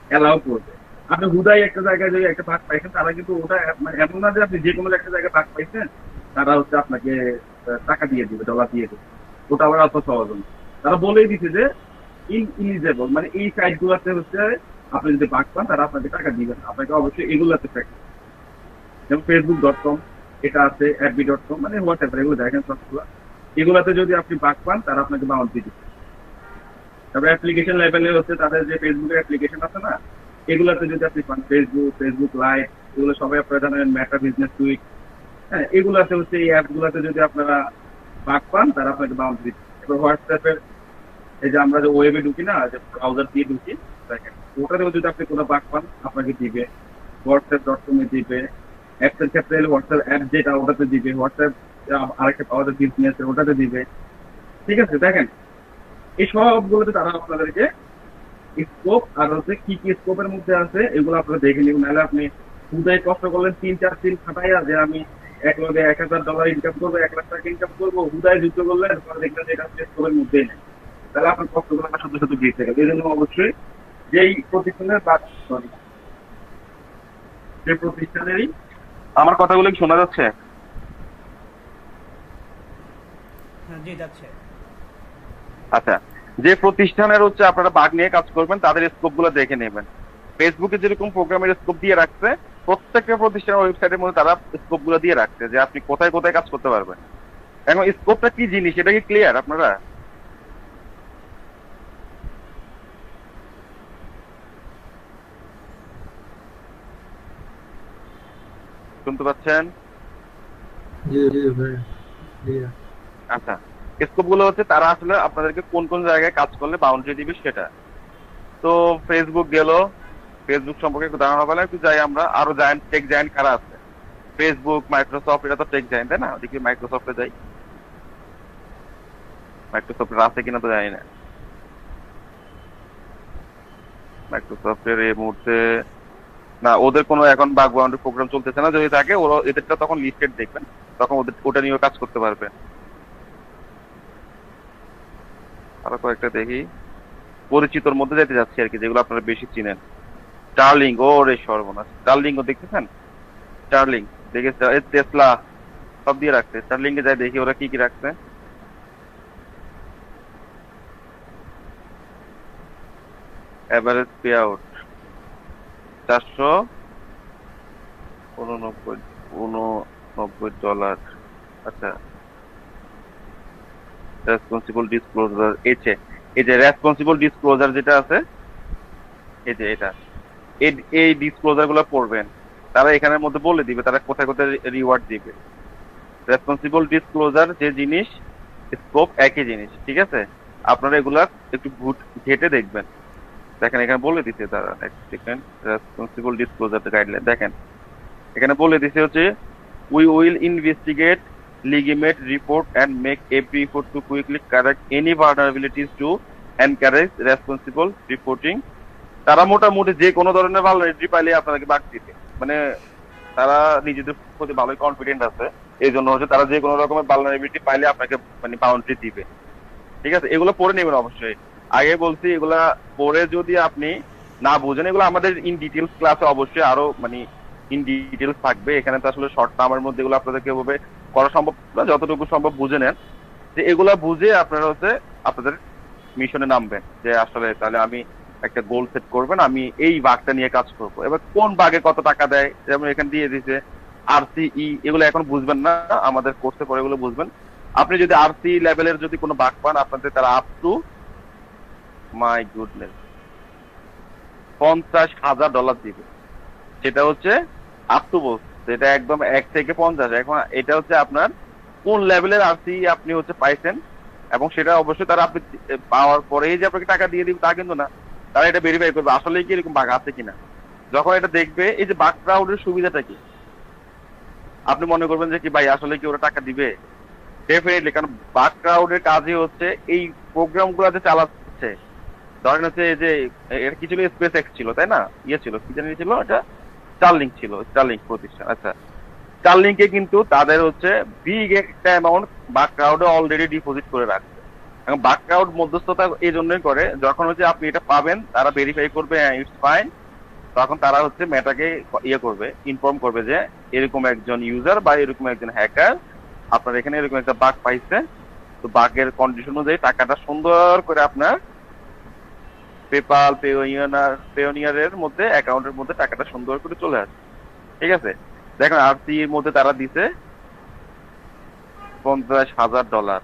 S3: অ্যালাউ করবে। আপনি হুদাই একটা জায়গায় যদি একটা বাগ পাইছেন, তারা কিন্তু ওটা মানে এমন না যে আপনি যে কোনো একটা জায়গায় বাগ পাইছেন তারা হচ্ছে আপনাকে টাকা দিয়ে দিবে, ডলার দিয়ে দেবে, ওটা আবার অত সহজ না। তারা বলেই দিচ্ছে যে ইলিজিবল, মানে এই সাইট গুলোতে হচ্ছে আপনি যদি বাগ পান তারা আপনাকে টাকা দিবেন, আপনাকে অবশ্যই এগুলোতে প্র্যাকটিস, যেমন facebook.com, এটা আছে fb.com, মানে হোয়াটসঅ্যাপ, এগুলো দেখেন সবগুলো, এগুলাতে যদি আপনি বাগ পান তারা আপনাকে বাউন্ডারি দিচ্ছে। তারপরে অ্যাপ্লিকেশন লেভেলে হচ্ছে তাদের যে ফেসবুকের অ্যাপ্লিকেশন আছে না, এগুলাতে যদি আপনি পান ফেসবুক লাইভ, এগুলো সবাই আপনারা জানেন, মেটা বিজনেস সুইট, হ্যাঁ এগুলাতে হচ্ছে এই অ্যাপ গুলাতে যদি আপনারা বাগ পান তারা আপনাকে বাউন্ডারি দিচ্ছে। এবার হোয়াটসঅ্যাপের এই যে আমরা যে ওয়েবে ঢুকি না, যে ব্রাউজার দিয়ে ঢুকি, দেখেন ওটাতেও যদি আপনি কোনো বাগ পান আপনাকে দিবে, হোয়াটসঅ্যাপ.com এ দিবে, অ্যাপসের ক্ষেত্রে হোয়াটসঅ্যাপ অ্যাপ যেটা ওটাতে দিবে, হোয়াটসঅ্যাপ আরেকটা পাওয়া যায় বিজনেস ওটাতে দিবে। ঠিক আছে, দেখেন এই সবগুলোতে তারা আপনাদেরকে স্কোপ আর হচ্ছে কি কি স্কোপের মধ্যে আছে এগুলো আপনারা দেখে নিন, নাহলে আপনি হুদায় কষ্ট করলেন 3-4 দিন খাটাইয়া যে আমি এক লগে $1,000 ইনকাম করবো, 1,00,000 ইনকাম করবো, হুদায় যুদ্ধ করলেন, পরে দেখলেন যে এটা স্কোপের মধ্যেই নেই, তাহলে আপনার কষ্টগুলো আমার শুধু শুধু বৃদ্ধি গেল। এই জন্য অবশ্যই যেই প্রতিষ্ঠানের বা sorry, যে প্রতিষ্ঠানেরই, আমার কথাগুলো কি শোনা যাচ্ছে?
S1: হ্যাঁ, জি যাচ্ছে।
S3: আচ্ছা, যে প্রতিষ্ঠানের হচ্ছে আপনারা বাগ নিয়ে কাজ করবেন তাদের স্কোপ গুলো দেখে নেবেন। ফেসবুকে যেরকম প্রোগ্রামের স্কোপ দিয়ে রাখছে, প্রত্যেকটা প্রতিষ্ঠানের ওয়েবসাইটের মধ্যে তারা স্কোপ গুলো দিয়ে রাখছে যে আপনি কোথায় কোথায় কাজ করতে পারবেন। এখন স্কোপটা কি জিনিস এটা কি ক্লিয়ার আপনারা? শুনতে পাচ্ছেন?
S4: জি জি ভাই, clear।
S3: আচ্ছা, স্কোপ গুলো হচ্ছে তারা আসলে আপনাদেরকে কোন কোন জায়গায় কাজ করলে বাউন্ডারি দিবে সেটা। তো ফেসবুক গেল, ফেসবুক সম্পর্কে একটু ধারণা পেলাম, একটু যাই আমরা আরো জায়ান্ট, টেক জায়ান্ট কারা আছে? ফেসবুক, মাইক্রোসফট, এটা তো টেক জায়ান্ট তাই না? ওদিকে মাইক্রোসফটে যাই, মাইক্রোসফটের আছে কিনা তো জানি না। মাইক্রোসফটের এই মুহূর্তে না, ওদের কোনো এখন বাগ বাউন্ডারি প্রোগ্রাম চলতেছে না, যদি থাকে ওরা এদেরটা তখন লিস্টেড দেখবেন, তখন ওদের ওটা নিয়েও কাজ করতে পারবেন। আরো কয়েকটা দেখি, পরিচিতর মধ্যে যেতে যাচ্ছি আর কি, যেগুলো আপনারা বেশি চিনেন। স্টারলিং, ও রে সর্বনাশ, স্টারলিং ও দেখতেছেন? স্টারলিং দেখে, টেসলা সব দিয়ে রাখছে। স্টারলিং এ যাই দেখি ওরা কি কি রাখছে। এভারেজ পে আউট $489 আচ্ছা, রেসপন্সিবল ডিসক্লোজার, এই যে রেসপন্সিবল ডিসক্লোজার যেটা আছে, এই যে এটা, এই ডিসক্লোজার গুলো পড়বেন। তারা এখানের মধ্যে বলে দিবে তারা কোথায় কোথায় রিওয়ার্ড দিবে। রেসপন্সিবল ডিসক্লোজার যে জিনিস, স্কোপ একই জিনিস, ঠিক আছে? আপনারা এগুলা একটু ঘেটে দেখবেন। দেখেন এখানে বলে দিছে তারা, দেখেন রেসপন্সিবল ডিসক্লোজার গাইডলাইন, দেখেন এখানে বলে দিছে হচ্ছে we will investigate, legitimate report and make every effort to quickly correct any vulnerabilities to encourage responsible reporting। তারা মোটামুটি যে কোনো ধরনের ভালনারেবিলিটি পাইলে আপনাকে বাগ দিতে, মানে তারা নিজেদের প্রতি ভালোই কনফিডেন্ট আছে, এই জন্য হচ্ছে তারা যে কোনো রকমের ভালনারেবিলিটি পাইলে আপনাকে মানে বাউন্ডারি দিবে, ঠিক আছে? এগুলো পড়ে নেবেন অবশ্যই। আগে বলছি এগুলা পড়ে যদি আপনি না বুঝেন, এগুলো আমাদের ইন ডিটেলস ক্লাসে অবশ্যই আরো মানে ইন ডিটেলস থাকবে। এখানে তো আসলে শর্ট টার্মের মধ্যে এগুলো আপনাদেরকে এভাবে করা সম্ভব না, যতটুকু সম্ভব বুঝে নেন, যে এগুলা বুঝে আপনারা হচ্ছে আপনাদের মিশনে নামবেন, যে আসলে তাহলে আমি একটা গোল সেট করবেন, আমি এই বাগটা নিয়ে কাজ করব। এবার কোন বাগে কত টাকা দেয়, যেমন এখানে দিয়ে দিছে RCE, এগুলো এখন বুঝবেন না, আমাদের কোর্সে পরে এগুলো বুঝবেন। আপনি যদি RC লেভেলের যদি কোনো বাগ পান, আপনাদের তারা আপ টু মাই গুডনেস $50,000 দিবে। সেটা হচ্ছে আপ টু বলছে, এটা একদম 1 থেকে 50। এখন এটা হচ্ছে আপনার কোন লেভেলের RC আপনি হচ্ছে পাইছেন, এবং সেটা অবশ্যই তারা আপনি পাওয়ার পরেই যে আপনাকে টাকা দিয়ে দিবে তা কিন্তু না, তারা এটা ভেরিফাই করবে আসলে কি এরকম বাগ আছে কিনা। যখন এটা দেখবে, এই যে বাগ ক্রাউডের সুবিধাটা কি, আপনি মনে করবেন যে কি ভাই আসলে কি ওরা টাকা দিবে? ডেফিনেটলি, কারণ বাগ ক্রাউডের কাজই হচ্ছে এই প্রোগ্রাম গুলা যে চালাচ্ছে। ধরেন হচ্ছে যে এটা কি ছিল, স্পেস এক্স ছিল তাই না, ইয়ে ছিল কি জানি ছিল, এটা স্টারলিংক ছিল, স্টারলিংক প্রতিষ্ঠান। আচ্ছা, স্টারলিংকে কিন্তু তাদের হচ্ছে বিগ একটা অ্যামাউন্ট বাগ ক্রাউডে অলরেডি ডিপোজিট করে রাখছে। এবং বাগ ক্রাউড মধ্যস্থতা এই জন্যই করে, যখন হচ্ছে আপনি এটা পাবেন তারা ভেরিফাই করবে ইটস ফাইন, তখন তারা হচ্ছে মেটাকে ইয়ে করবে, ইনফর্ম করবে যে এরকম একজন ইউজার বা এরকম একজন হ্যাকার আপনার এখানে এরকম একটা বাগ পাইছে। তো বাগের কন্ডিশন অনুযায়ী টাকাটা সুন্দর করে আপনার পেপাল, পেওনিয়ারের মধ্যে অ্যাকাউন্টের মধ্যে টাকাটা সুন্দর করে চলে আসে, ঠিক আছে? দেখেন RC এর মধ্যে তারা দিছে $50,000।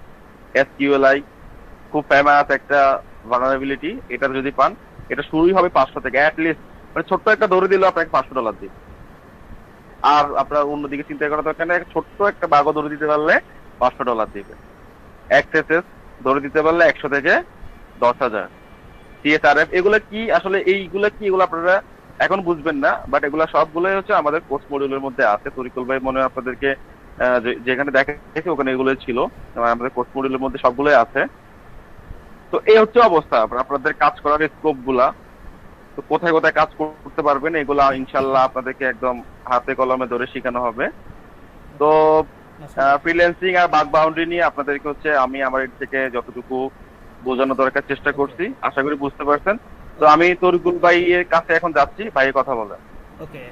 S3: SQLI খুব ফেমাস একটা ভালনারেবিলিটি, এটা যদি পান, এটা শুরুই হবে 500 থেকে, অ্যাটলিস্ট মানে ছোট্ট একটা ধরে দিলেও আপনাকে $500 দিবে। আর আপনার অন্যদিকে চিন্তা করা দরকার নেই, ছোট্ট একটা বাগও ধরে দিতে পারলে $500 দিবে। XSS ধরে দিতে পারলে 100 থেকে 10,000। CSRF এগুলো কি আসলে, এইগুলো কি, এগুলো আপনারা এখন বুঝবেন না, বাট এগুলা সবগুলোই হচ্ছে আমাদের কোর্স মডিউলের মধ্যে আছে। তরিকুল ভাই মনে হয় আপনাদেরকে যেখানে দেখাইছে ওখানে এগুলো ছিল, আমাদের কোর্স মডিউলের মধ্যে সবগুলোই আছে। তো এই হচ্ছে অবস্থা আপনাদের কাজ করার স্কোপ গুলা। তো কোথায় কোথায় কাজ করতে পারবেন এগুলা ইনশাল্লাহ আপনাদেরকে একদম হাতে কলমে ধরে শেখানো হবে। তো
S1: মাশাআল্লাহ।
S3: ফ্রিল্যান্সিং আর বাগ বাউন্ডারি নিয়ে আপনাদেরকে হচ্ছে আমি আমার দিক থেকে যতটুকু বোঝানো দরকার চেষ্টা করছি, আশা করি বুঝতে পারছেন। তো আমি তরিকুল ভাইয়ের কাছে এখন যাচ্ছি, ভাইয়ের কথা বলেন।
S1: ওকে,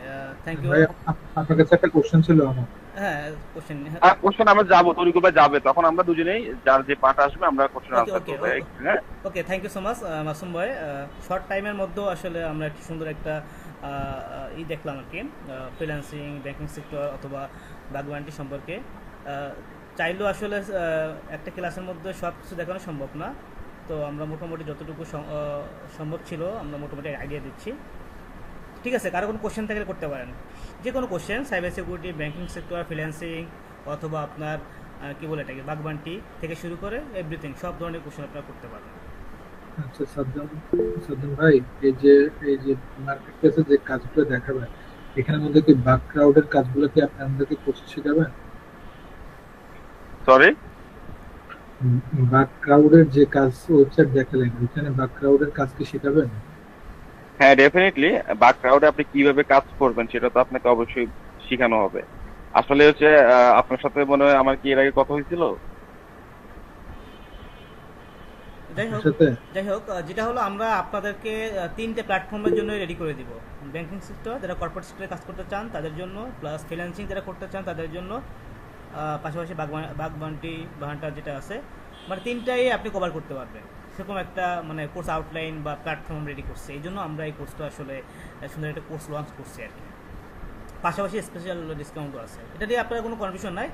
S1: থ্যাংক ইউ।
S4: ভাই আপনার কাছে একটা কোশ্চেন ছিল আমার।
S1: হ্যাঁ, কোশ্চেন।
S3: কোশ্চেন আমরা যাবো, তরিকুল ভাই যাবে, তখন আমরা দুজনেই যার যে পার্ট আসবে আমরা কোশ্চেন
S1: ওকে,
S3: আনসার
S1: ওকে,
S3: করবো। হ্যাঁ,
S1: okay, thank you so much Masum ভাই। শর্ট টাইমের মধ্যেও আসলে আমরা একটু সুন্দর একটা দেখলাম আর কি, ফ্রিল্যান্সিং, ব্যাংকিং সেক্টর অথবা বাগবানটি সম্পর্কে। চাইলেও আসলে একটা ক্লাসের মধ্যে সব কিছু দেখানো সম্ভব না, তো আমরা মোটামুটি যতটুকু সম্ভব ছিল আমরা মোটামুটি আইডিয়া দিচ্ছি। ঠিক আছে, কারো কোনো কোশ্চেন থাকলে করতে পারেন, যে কোনো question, cyber security, banking sector, freelancing অথবা আপনার কি বলে এটাকে বাগবানটি থেকে শুরু করে এভরিথিং, সব ধরনের কোশ্চেন আপনারা করতে পারবেন।
S4: আচ্ছা সাদ্দাম ভাই, এই যে মার্কেট প্লেসে যে কাজগুলো দেখাবেন, এখানের মধ্যে কি বাগ ক্রাউডের কাজগুলো কি আপনি আমাদেরকে কোর্স শেখাবেন?
S3: সরি,
S4: বাগ ক্রাউডের যে কাজ ওয়েবসাইট দেখালেন, ওইখানে বাগ ক্রাউডের কাজ কি শেখাবেন?
S3: হ্যাঁ ডেফিনেটলি। বাগ ক্রাউডে আপনি কিভাবে কাজ করবেন সেটা তো আপনাকে অবশ্যই শেখানো হবে। আসলে হচ্ছে আপনার সাথে মনে হয় আমার কি এর আগে কথা হয়েছিল?
S1: যাই হোক,
S4: আপনার সাথে
S1: যেটা হলো আমরা আপনাদেরকে তিনটে প্ল্যাটফর্মের জন্য রেডি করে দিব। ব্যাংকিং সেক্টর যারা কর্পোরেট সেক্টরে কাজ করতে চান তাদের জন্য, প্লাস ফ্রিল্যান্সিং যারা করতে চান তাদের জন্য, পাশাপাশি বাগানটা যেটা আছে, মানে তিনটাই আপনি কভার করতে পারবেন। সেরকম একটা মানে কোর্স আউটলাইন বা প্ল্যাটফর্ম রেডি করছে, এই জন্য আমরা এই কোর্সটা আসলে সুন্দর একটা কোর্স লঞ্চ করছি আর কি। পাশাপাশি স্পেশাল ডিসকাউন্টও আছে, এটা দিয়ে আপনার কোনো কনফিউশন নাই।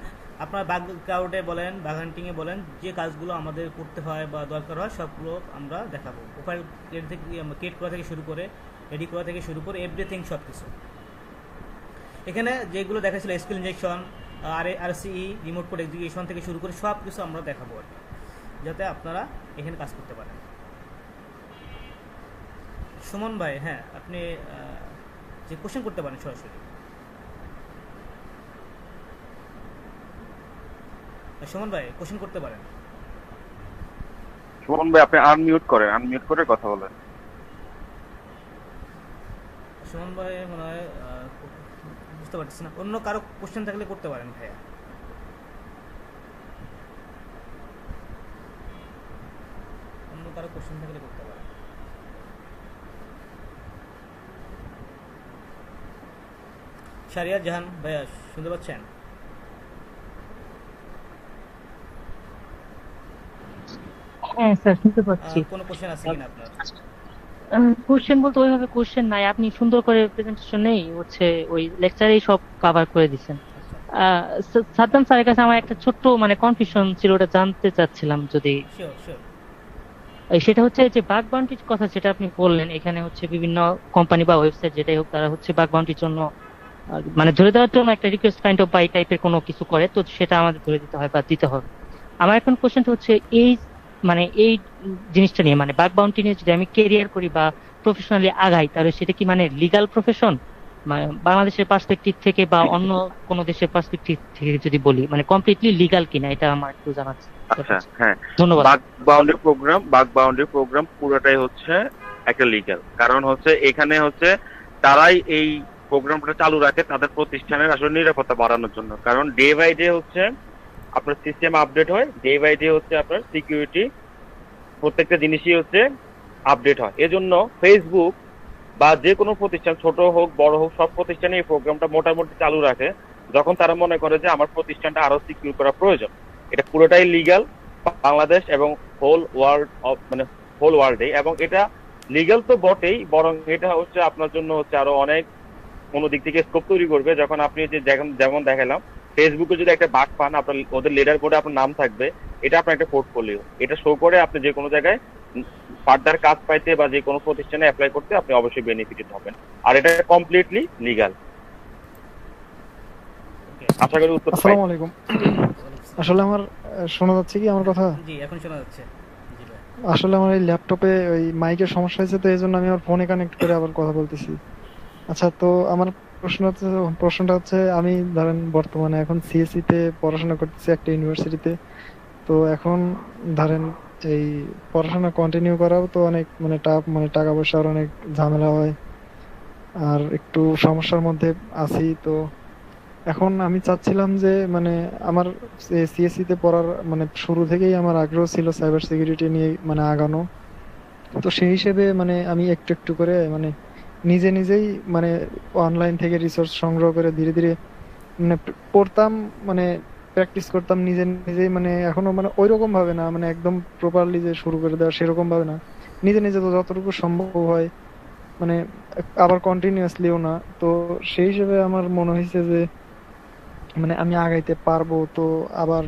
S1: আপনার বাগ ক্রাউডে বলেন, বাগ হান্টিংয়ে বলেন, যে কাজগুলো আমাদের করতে হয় বা দরকার হয় সবগুলো আমরা দেখাবো। প্রোফাইল ক্রিয়েট করা থেকে শুরু করে, রেডি করা থেকে শুরু করে এভরিথিং, সব কিছু। এখানে যেগুলো দেখাচ্ছিল skill injection, RCE, remote code execution থেকে শুরু করে সব কিছু আমরা দেখাবো আর কি, যাতে আপনারা এখানে কাজ করতে পারেন। সুমন ভাই, হ্যাঁ আপনি যে কোশ্চেন করতে পারেন সরাসরি। সুমন ভাই কোশ্চেন করতে পারেন।
S3: সুমন ভাই আপনি আনমিউট করেন, আনমিউট করে কথা বলেন।
S1: সুমন ভাই মনে হয় বুঝতে পারছি না, অন্য কারো কোশ্চেন থাকলে করতে পারেন ভাইয়া। অন্য কারো কোশ্চেন থাকলে করতে পারেন। শারিয়ার জাহান ভাইয়া শুনতে পাচ্ছেন?
S2: হ্যাঁ স্যার, শুনতে পাচ্ছি।
S1: কোনো কোশ্চেন আছে কিনা আপনার?
S2: কোশ্চেন বলতে ওইভাবে কোশ্চেন নাই, আপনি সুন্দর করে প্রেজেন্টেশনেই হচ্ছে ওই লেকচারেই সব কভার করে দিচ্ছেন। সাদ্দাম স্যারের কাছে আমার একটা ছোট্ট মানে কনফিউশন ছিল, ওটা জানতে চাচ্ছিলাম যদি।
S1: Sure sure.
S2: সেটা হচ্ছে যে বাগ বাউন্টির কথা যেটা আপনি বললেন, এখানে হচ্ছে বিভিন্ন কোম্পানি বা ওয়েবসাইট যেটাই হোক তারা হচ্ছে বাগ বাউন্টির জন্য মানে ধরে দেওয়ার জন্য একটা রিকোয়েস্ট কাইন্ড অফ বাই টাইপের কোনো কিছু করে, তো সেটা আমাদের ধরে দিতে হয় বা দিতে হবে। আমার এখন কোশ্চেনটা হচ্ছে এই মানে এই জিনিসটা নিয়ে, মানে বাগ বাউন্টি নিয়ে যদি আমি কেরিয়ার করি বা প্রফেশনালি আগাই, তাহলে সেটা কি মানে লিগ্যাল প্রফেশন বাংলাদেশের পার্সপেক্টিভ থেকে বা অন্য কোনো দেশের পার্সপেক্টিভ থেকে যদি বলি, মানে কমপ্লিটলি লিগ্যাল কিনা এটা আমার একটু জানার।
S3: আচ্ছা, হ্যাঁ,
S2: ধন্যবাদ।
S3: বাগ বাউন্ডারি প্রোগ্রাম পুরোটাই হচ্ছে একটা লিগ্যাল, কারণ হচ্ছে এখানে হচ্ছে তারাই এই প্রোগ্রামটা চালু রাখে তাদের প্রতিষ্ঠানের আসলে নিরাপত্তা বাড়ানোর জন্য। কারণ ডে বাই ডে হচ্ছে আপনার সিস্টেম আপডেট হয়, ডে বাই ডে হচ্ছে আপনার সিকিউরিটি প্রত্যেকটা জিনিসই হচ্ছে আপডেট হয়। এজন্য ফেসবুক বা যে কোনো প্রতিষ্ঠান, ছোট হোক বড় হোক, সব প্রতিষ্ঠানে এই প্রোগ্রামটা মোটামুটি চালু রাখে যখন তারা মনে করে যে আমার প্রতিষ্ঠানটা আরো সিকিউর করা প্রয়োজন। এটা পুরোটাই লিগ্যাল বাংলাদেশ এবং হোল ওয়ার্ল্ডে, এবং এটা লিগ্যাল তো বটেই, বরং এটা হচ্ছে আপনার জন্য হচ্ছে আরো অনেক কোনো দিক থেকে স্কোপ তৈরি করবে। যখন আপনি যে যেমন দেখালাম ফেসবুকে যদি একটা বাগ পান, আপনার ওদের লিডার বোর্ডে আপনার নাম থাকবে, এটা আপনার একটা পোর্টফোলিও, এটা শো করে আপনি যে কোনো জায়গায় ফার্দার কাজ পাইতে বা যে কোনো প্রতিষ্ঠানে অ্যাপ্লাই করতে আপনি অবশ্যই বেনিফিটেড হবেন। আর এটা কমপ্লিটলি লিগ্যাল। আশা করি উত্তর।
S5: আসসালামু আলাইকুম। আসলে আমার শোনা যাচ্ছে কি আমার কথা?
S1: জি, এখন শোনা যাচ্ছে। জি ভাই।
S5: আসলে আমার এই ল্যাপটপে ওই মাইকের সমস্যা হয়েছে, তো এই জন্য আমি আমার ফোনে কানেক্ট করে আবার কথা বলতেছি। আচ্ছা, তো আমার প্রশ্নটা হচ্ছে আমি ধরেন বর্তমানে এখন সিএসসি তে পড়াশোনা করতেছি একটা ইউনিভার্সিটিতে। তো এখন ধরেন এই পড়াশোনা কন্টিনিউ করাও তো অনেক মানে টাফ, মানে টাকা পয়সার অনেক ঝামেলা হয়, আর একটু সমস্যার মধ্যে আছি। তো এখন আমি চাচ্ছিলাম যে মানে আমার সিএসসি তে পড়ার মানে শুরু থেকেই আমার আগ্রহ ছিল সাইবার সিকিউরিটি নিয়ে মানে আগানো। তো সেই হিসেবে মানে আমি একটু একটু করে মানে নিজে নিজেই মানে অনলাইন থেকে রিসোর্স সংগ্রহ করে ধীরে ধীরে মানে পড়তাম, মানে প্র্যাকটিস করতাম নিজে নিজেই। মানে এখনো মানে ওইরকম ভাবে না, মানে একদম প্রপারলি যে শুরু করে দেওয়া সেরকম ভাবে না, নিজে নিজে তো যতটুকু সম্ভব হয়, মানে আবার কন্টিনিউয়াসলিও না। তো সেই হিসেবে আমার মনে হয়েছে যে মানে আমি আগাইতে পারবো। তো আবার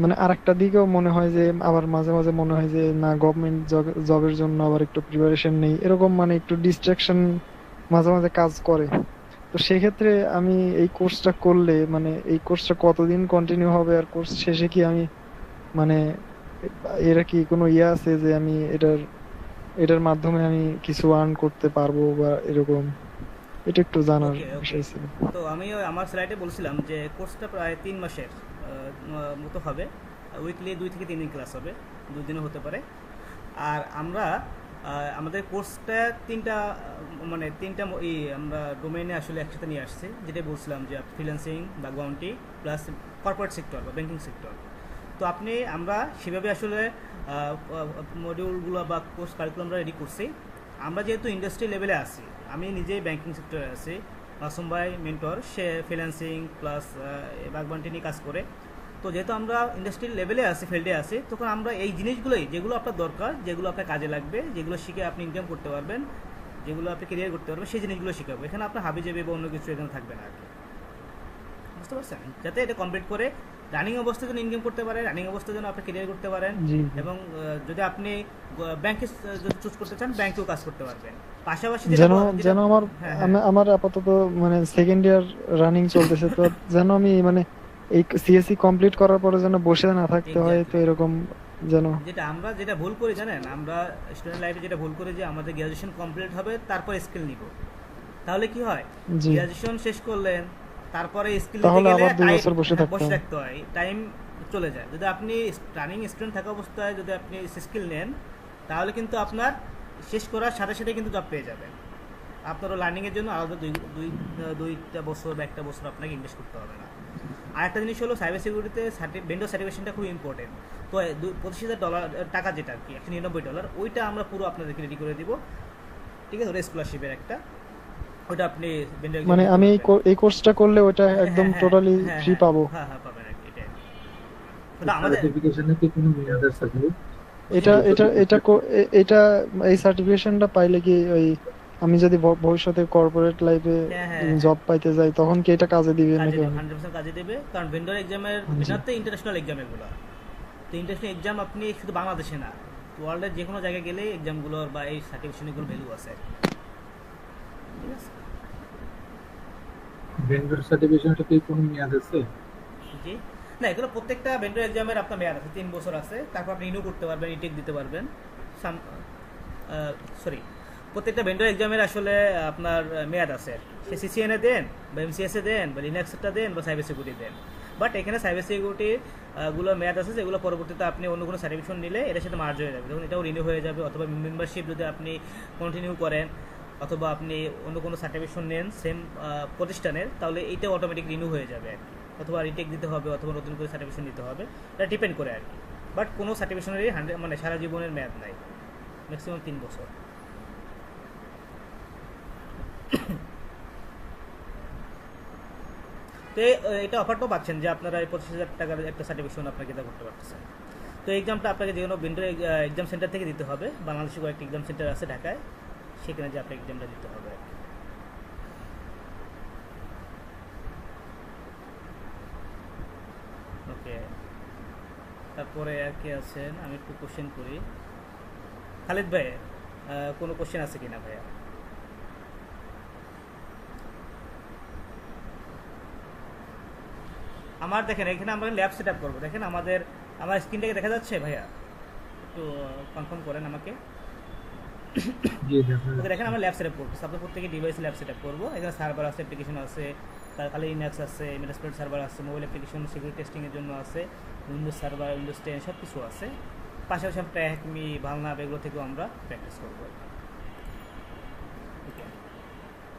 S5: মানে আরেকটা দিকেও মনে হয় যে আবার মাঝে মাঝে মনে হয় যে না, গভর্নমেন্ট জবের জন্য আবার একটু প্রিপারেশন নেই, এরকম মানে একটু ডিস্ট্রাকশন মাঝে মাঝে কাজ করে। তো সেক্ষেত্রে আমি এই কোর্সটা করলে মানে এই কোর্সটা কতদিন কন্টিনিউ হবে, আর কোর্স শেষে কি আমি মানে এরা কি কোনো ইয়ে আছে যে আমি এটার মাধ্যমে আমি কিছু আর্ন করতে পারবো বা এরকম, এটা একটু জানার
S1: ওকে ওকে।
S5: বিষয় ছিল।
S1: তো আমি আমার স্লাইডে বলছিলাম যে কোর্সটা প্রায় 3 মাসের মতো হবে। উইকলি 2 থেকে 3 দিন ক্লাস হবে, 2 দিনও হতে পারে। আর আমরা আমাদের কোর্সটা মানে তিনটা আমরা ডোমেইনে আসলে একসাথে নিয়ে আসছি, যেটা বলছিলাম যে freelancing, bug bounty plus corporate sector বা ব্যাংকিং সেক্টর। তো আমরা সেভাবে আসলে মডিউলগুলো বা কোর্স কারিকুলামটা রেডি করছি। আমরা যেহেতু ইন্ডাস্ট্রি লেভেলে আছি, আমি নিজেই ব্যাংকিং সেক্টরে আছি, মাসুম ভাই মেন্টর, সে ফ্রিল্যান্সিং প্লাস বাগবান্টি নিয়ে কাজ করে। তো যেহেতু আমরা ইন্ডাস্ট্রিয়াল লেভেলে আছি, ফিল্ডে আছি, তখন আমরা এই জিনিসগুলোই, যেগুলো আপনার দরকার, যেগুলো আপনার কাজে লাগবে, যেগুলো শিখে আপনি ইনকাম করতে পারবেন, যেগুলো আপনি ক্যারিয়ার করতে পারবেন, সেই জিনিসগুলো শেখাবো। এখানে আপনার হাবিজাবি বা অন্য কিছু এখানে থাকবে না আর কি। বুঝতে পারছেন? যাতে এটা কমপ্লিট করে রানিং অবস্থায় যেন ইনকাম করতে পারে, রানিং অবস্থায় যেন আপনি ক্যারিয়ার করতে পারেন।
S5: জি জি।
S1: এবং যদি আপনি ব্যাংকে যদি চুজ করতে চান, ব্যাংকেও কাজ করতে পারবেন। পাশাপাশি
S5: যেন যেন আমার
S1: হ্যাঁ হ্যাঁ
S5: আমার আপাতত মানে সেকেন্ড ইয়ার রানিং চলতেছে, তো যেন আমি মানে এই সিএসসি কমপ্লিট করার পরে যেন বসে না থাকতে হয়, তো
S1: এক্স্যাক্টলি।
S5: এরকম যেন।
S1: যেটা ভুল করি জানেন, আমরা স্টুডেন্ট লাইফে যেটা ভুল করি যে আমাদের গ্র্যাজুয়েশন কমপ্লিট হবে, তারপর স্কিল নিব। তাহলে কি হয়,
S5: জি,
S1: গ্র্যাজুয়েশন শেষ করলেন, তারপরে স্কিল নিতে
S5: তাহলে
S1: গেলে
S5: আবার 2 বছর বসে থাকতে
S1: বসে
S5: হয়।
S1: থাকতে হয়, টাইম চলে যায়। যদি আপনি রানিং স্টুডেন্ট থাকা অবস্থায় যদি আপনি স্কিল নেন, তাহলে কিন্তু আপনার শেষ করার সাথে সাথে কিন্তু জব পেয়ে যাবেন। আপনারও লার্নিংয়ের জন্য আলাদা দুইটা বছর বা একটা বছর আপনাকে ইনভেস্ট করতে হবে না। আর একটা জিনিস হলো, সাইবার সিকিউরিটিতে ভেন্ডর সার্টিফিকেশনটা খুব ইম্পর্টেন্ট। তো $25,000 টাকা, যেটা আর কি $199, ওইটা আমরা পুরো আপনাদেরকে রেডি করে দিব। ঠিক আছে, ওটা স্কলারশিপের একটা, ওটা আপনি ভেন্ডর
S5: মানে আমি এই কোর্সটা করলে ওটা একদম
S1: হ্যাঁ হ্যাঁ
S5: টোটালি
S1: হ্যাঁ
S5: ফ্রি
S1: হ্যাঁ
S5: পাবো?
S1: হ্যাঁ হ্যাঁ পাবেন আর কি। এটাই ওটা আমাদের।
S4: সার্টিফিকেশনে কি কোনো মেয়াদ আছে ভাই?
S5: এটা এটা এটা এটা এই সার্টিফিকেশনটা পাইলে কি ওই আমি যদি ভবিষ্যতে কর্পোরেট লাইফে
S1: হ্যাঁ হ্যাঁ
S5: জব পাইতে যাই তখন কি এটা কাজে দিবে
S1: কাজে
S5: নাকি?
S1: দেবে, 100% কাজে দেবে। কারণ ভেন্ডর এক্সামের
S5: জি
S1: ভেন্ডর তো ইন্টারন্যাশনাল এক্সাম এগুলো। তো ইন্টারন্যাশনাল এক্সাম আপনি শুধু বাংলাদেশে না, ওয়ার্ল্ডের যে কোনো জায়গায় গেলে এক্সামগুলোর বা এই সার্টিফিকেশনগুলোর ভ্যালু আছে। ঠিক আছে।
S4: ভেন্ডর সার্টিফিকেশনটা কি কোনো মেয়াদ আছে?
S1: জি না, এগুলো প্রত্যেকটা ভেন্ডর এক্সামের আপনার মেয়াদ আছে, 3 বছর আছে। তারপর আপনি রিনিউ করতে পারবেন, ইটেক দিতে পারবেন। সরি, প্রত্যেকটা ভেন্ডর এক্সামের আসলে আপনার মেয়াদ আছে। সে সিসিএনএ দেন বা এমসিএসএ দেন বা লিনাক্সটা দেন বা সাইবার সিকিউরিটি দেন। বাট এখানে সাইবার সিকিউরিটির গুলো মেয়াদ আছে, যেগুলো পরবর্তীতে আপনি অন্য কোনো সার্টিফিকেশন নিলে এটার সাথে মার্জ হয়ে যাবে, তখন এটাও রিনিউ হয়ে যাবে। অথবা মেম্বারশিপ যদি আপনি কন্টিনিউ করেন, অথবা আপনি অন্য কোনো সার্টিফিকেশন নেন সেম প্রতিষ্ঠানের, তাহলে এইটাও অটোমেটিক রিনিউ হয়ে যাবে আর কি। অথবা রিটেক দিতে হবে, অথবা নতুন করে সার্টিফিকেশন নিতে হবে, এটা ডিপেন্ড করে আর কি। বাট কোনো সার্টিফিকেশনেরই 100 মানে সারা জীবনের মেয়াদ নাই, ম্যাক্সিমাম 3 বছর। তো এটা অফারটাও পাচ্ছেন যে আপনারা এই 25,000 টাকার একটা সার্টিফিকেশন আপনাকে এটা করতে পারতেছেন। তো এক্সামটা আপনাকে যে কোনো ভেন্ডর এক্সাম সেন্টার থেকে দিতে হবে। বাংলাদেশে কয়েকটি এক্সাম সেন্টার আছে ঢাকায়, সেখানে যে আপনাকে এক্সামটা দিতে হবে। ওকে, তারপরে আর কি আছেন, আমি একটু কোশ্চেন করি। খালিদ ভাই, কোনো কোশ্চেন আছে কিনা ভাইয়া? আমার দেখেন, এখানে আমরা ল্যাব সেট আপ করবো। দেখেন আমার স্ক্রিনটাকে দেখা যাচ্ছে ভাইয়া? একটু কনফার্ম করেন আমাকে।
S4: জি দেখা
S1: ওকে,
S4: যাচ্ছে।
S1: দেখেন আমরা ল্যাব সেট আপ করবো। আপনার প্রত্যেকে ডিভাইস ল্যাব সেট আপ করবো। এখানে সার্ভার আছে, অ্যাপ্লিকেশন আছে, তার খালি লিনাক্স আছে, মেটাস্প্লয়েড সার্ভার আছে, মোবাইল অ্যাপ্লিকেশন সিকিউরিটি টেস্টিংয়ের জন্য আছে, উইন্ডোজ সার্ভার, উইন্ডোজ 10 সব কিছু আছে। পাশাপাশি আমরা ট্র্যাকমি ভালনা এগুলো থেকেও আমরা প্র্যাকটিস করবো। ওকে,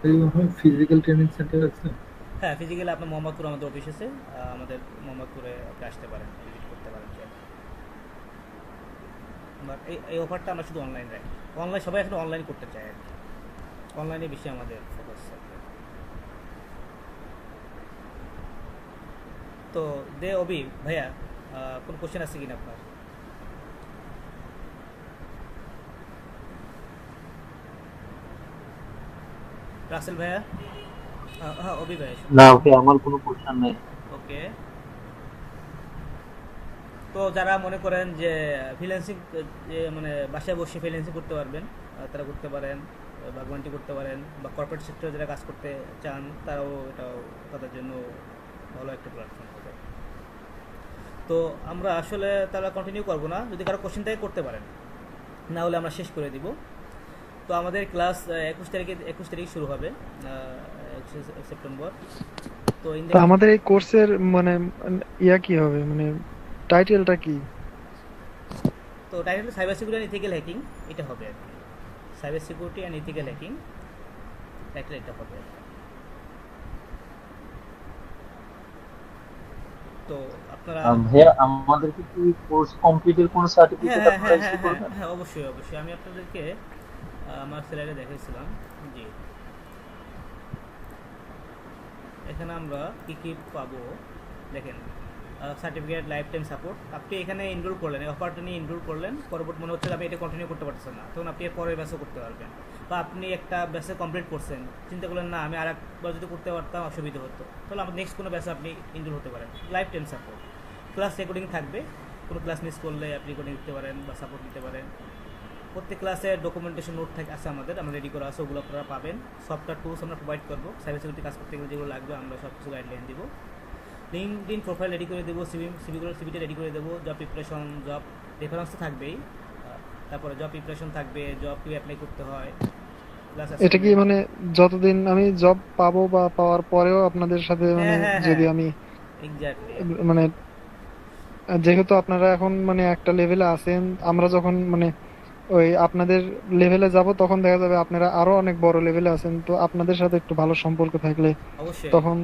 S4: এইরকম ফিজিক্যাল ট্রেনিং সেন্টার আছে?
S1: হ্যাঁ ফিজিক্যালি আপনার মোহাম্মদপুর আমাদের অফিস আছে, আমাদের মোহাম্মদপুরে আপনি আসতে পারেন, ভিজিট করতে পারেন। বাট এই অফারটা আমরা শুধু অনলাইন রাখি, অনলাইন সবাই এখন অনলাইন করতে চায় আর কি, অনলাইনে বেশি আমাদের ফোকাস থাকে। তো দে অবি ভাইয়া, কোন কোশ্চেন আছে কিনা আপনার? রাসেল ভাইয়া, হ্যাঁ অবি ভাইয়া।
S6: না ভাই, আমার কোনো কোশ্চেন নেই।
S1: ওকে, তো যারা মনে করেন যে ফ্রিল্যান্সিং, যে মানে বাসায় বসে ফ্রিল্যান্সিং করতে পারবেন, তারা করতে পারেন, বাগবানটি করতে পারেন, বা কর্পোরেট সেক্টরে যারা কাজ করতে চান তারাও এটাও তাদের জন্য ভালো একটা প্ল্যাটফর্ম হবে। তো আমরা আসলে তারা কন্টিনিউ করবো না, যদি কারো কোশ্চেন থাকে করতে পারেন, না হলে আমরা শেষ করে দিব। তো আমাদের ক্লাস 21 তারিখে শুরু হবে, 21 সেপ্টেম্বর। তো
S5: তো আমাদের এই কোর্সের মানে ইয়া কি হবে, মানে টাইটেলটা কি?
S1: তো title cyber security and ethical hacking, এটা হবে আর কি, cyber security and ethical hacking title এটা হবে। তো আপনারা
S6: ভাইয়া, আমাদেরকে কি কোর্স কমপ্লিটের কোনো সার্টিফিকেট আপনারা ইস্যু করবেন?
S1: হ্যাঁ অবশ্যই অবশ্যই, আমি আপনাদেরকে আমার স্লাইডে দেখাইছিলাম। জি, এখানে আমরা কি কি পাবো দেখেন, সার্টিফিকেট, লাইফ টাইম সাপোর্ট। আপনি এখানে ইনরোল করলেন, এই অফারটা নিয়ে ইনরোল করলেন, পরবর্তী মনে হচ্ছে আপনি এটা কন্টিনিউ করতে পারছেন না, তখন আপনি এর পরের ব্যাচও করতে পারবেন। বা আপনি একটা ব্যাচে কমপ্লিট করছেন, চিন্তা করলেন না আমি আর একবার যদি করতে পারতাম অসুবিধা হতো, তাহলে আমার নেক্সট কোনো ব্যাচে আপনি ইনরোল হতে পারেন। Life time support, class recording থাকবে, কোনো ক্লাস মিস করলে আপনি রেকর্ডিং দিতে পারেন বা সাপোর্ট দিতে পারেন। প্রত্যেক ক্লাসে ডকুমেন্টেশন নোট থাকে আছে আমাদের, আমরা রেডি করা আছে, ওগুলো আপনারা পাবেন। সফটওয়্যার টুলস আমরা প্রোভাইড করবো, সাইবার সিকিউরিটি কাজ করতে গেলে যেগুলো লাগবে আমরা সব কিছু গাইডলাইন দিব। লিঙ্কডইন প্রোফাইল রেডি করে দেবো, সিভিটা রেডি করে দেবো, জব প্রিপারেশন, জব রেফারেন্স তো থাকবেই, তারপরে জব প্রিপারেশন থাকবে, জব কি অ্যাপ্লাই করতে হয়।
S5: এটা কি মানে যতদিন আমি জব পাবো বা পাওয়ার পরেও আপনাদের সাথে মানে যদি আমি
S1: এক্স্যাক্টলি
S5: মানে যেহেতু আপনারা এখন মানে একটা লেভেলে আছেন, আমরা যখন মানে ওই আপনাদের লেভেলে যাব তখন দেখা যাবে আপনারা আরো অনেক বড় লেভেলে আছেন, তো আপনাদের সাথে একটু ভালো সম্পর্ক থাকলে
S1: অবশ্যই
S5: তখন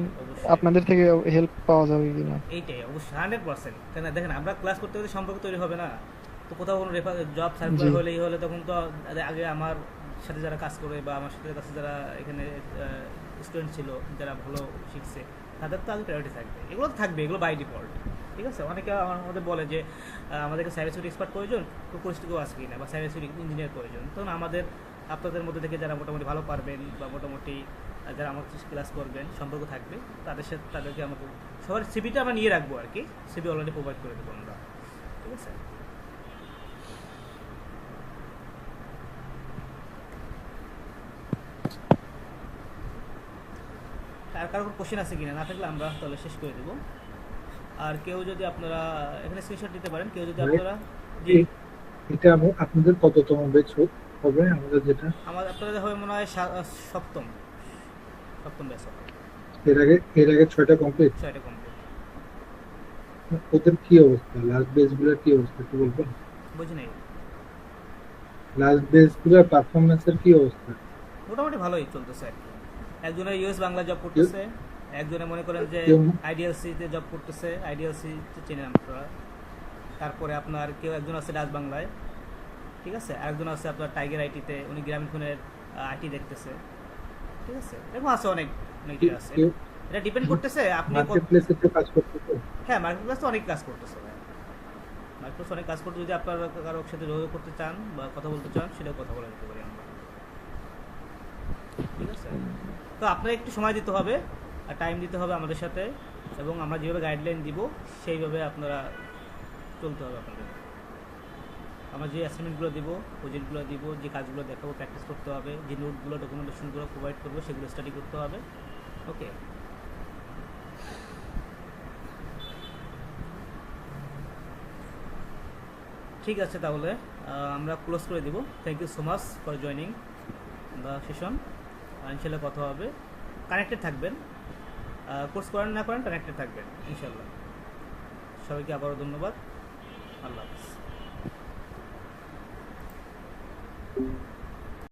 S5: আপনাদের থেকে হেল্প পাওয়া যাবে কিনা?
S1: এইটাই অবশ্যই 100%। কেন দেখেন, আমরা ক্লাস করতে করতে সম্পর্ক তৈরি হবে না, তো কোথাও কোনো জব সার্কুলার হলেই হলে তখন তো আগে আমার সাথে যারা কাজ করে বা আমার সাথে কাছে যারা এখানে স্টুডেন্ট ছিল, যারা ভালো শিখছে, তাদের তো আগে প্রায়োরিটি থাকবে, এগুলো তো থাকবে, এগুলো বাই ডিফল্ট। ঠিক আছে, অনেকে আমার মধ্যে বলে যে আমাদেরকে সাইবার সিকিউরিটি এক্সপার্ট প্রয়োজন, পরিস্থিতিও আছে কিনা, বা সাইবার সিকিউরিটি ইঞ্জিনিয়ার প্রয়োজন, তখন আমাদের আপনাদের মধ্যে থেকে যারা মোটামুটি ভালো পারবেন বা মোটামুটি যারা আমার ক্লাস করবেন, সম্পর্ক থাকবে, তাদের সাথে তাদেরকে আমাকে সবার সিভিটা আমরা নিয়ে রাখবো আর কি, সিভি অলরেডি প্রোভাইড করে দেবো আমরা। ঠিক আছে, আর কারো কোশ্চেন আছে কিনা, না থাকলে আমরা তাহলে শেষ করে দেবো। আর কেউ যদি আপনারা এখানে স্ক্রিনশট দিতে পারেন, কেউ যদি আপনারা জি
S4: এটা আপনাদের কততম ব্যাচ হবে? আমাদের যেটা
S1: আপনাদের হবে মনে হয় সপ্তম ব্যাচ হবে।
S4: এর আগে 6টা কমপ্লিট।
S1: 6টা কমপ্লিট।
S4: ওদের কি অবস্থা, লাস্ট বেচ গুলোর কি অবস্থা একটু বলবেন?
S1: বুঝি নাই,
S4: লাস্ট বেচ গুলোর পারফরম্যান্সের কি অবস্থা?
S1: মোটামুটি ভালোই চলতেছে আর কি। একজনের ইউএস বাংলা জব করতেছে, একজনে মনে করেন যে আইডিএলসি তে জব করতেছে, আইডিএলসি চেনেন আপনারা। তারপরে আপনার কেউ একজন আছে ডাচ বাংলায়, ঠিক আছে, আরেকজন আছে আপনার টাইগার আইটিতে, উনি গ্রামীণ ফোনের আইটি দেখতেছে। ঠিক আছে, এরকম আছে অনেক আছে, এটা ডিপেন্ড করতেছে আপনি
S4: মার্কেটপ্লেসে তো কাজ করতেছে।
S1: হ্যাঁ মার্কেটপ্লেসে অনেক কাজ করতেছে, মার্কেটপ্লেসে অনেক কাজ করতে, যদি আপনারা কারোর সাথে যোগাযোগ করতে চান বা কথা বলতে চান, সেটাও কথা বলে দিতে পারি আমরা। ঠিক আছে, তো আপনার একটু সময় দিতে হবে আর টাইম দিতে হবে আমাদের সাথে, এবং আমরা যেভাবে গাইডলাইন দিব সেইভাবে আপনারা চলতে হবে আপনাদের। আমরা যে অ্যাসাইনমেন্টগুলো দিব, প্রজেক্টগুলো দিব, যে কাজগুলো দেখাবো, প্র্যাকটিস করতে হবে, যে নোটগুলো ডকুমেন্টেশনগুলো প্রোভাইড করবো সেগুলো স্টাডি করতে হবে। ওকে, ঠিক আছে, তাহলে আমরা ক্লোজ করে দিব। Thank you so much for joining the session. ইনশাল্লাহ কথা হবে, কানেক্টেড থাকবেন, কোর্স করেন না করেন কানেক্টেড থাকবেন ইনশাল্লাহ। সবাইকে আবারও ধন্যবাদ, আল্লাহ হাফিজ।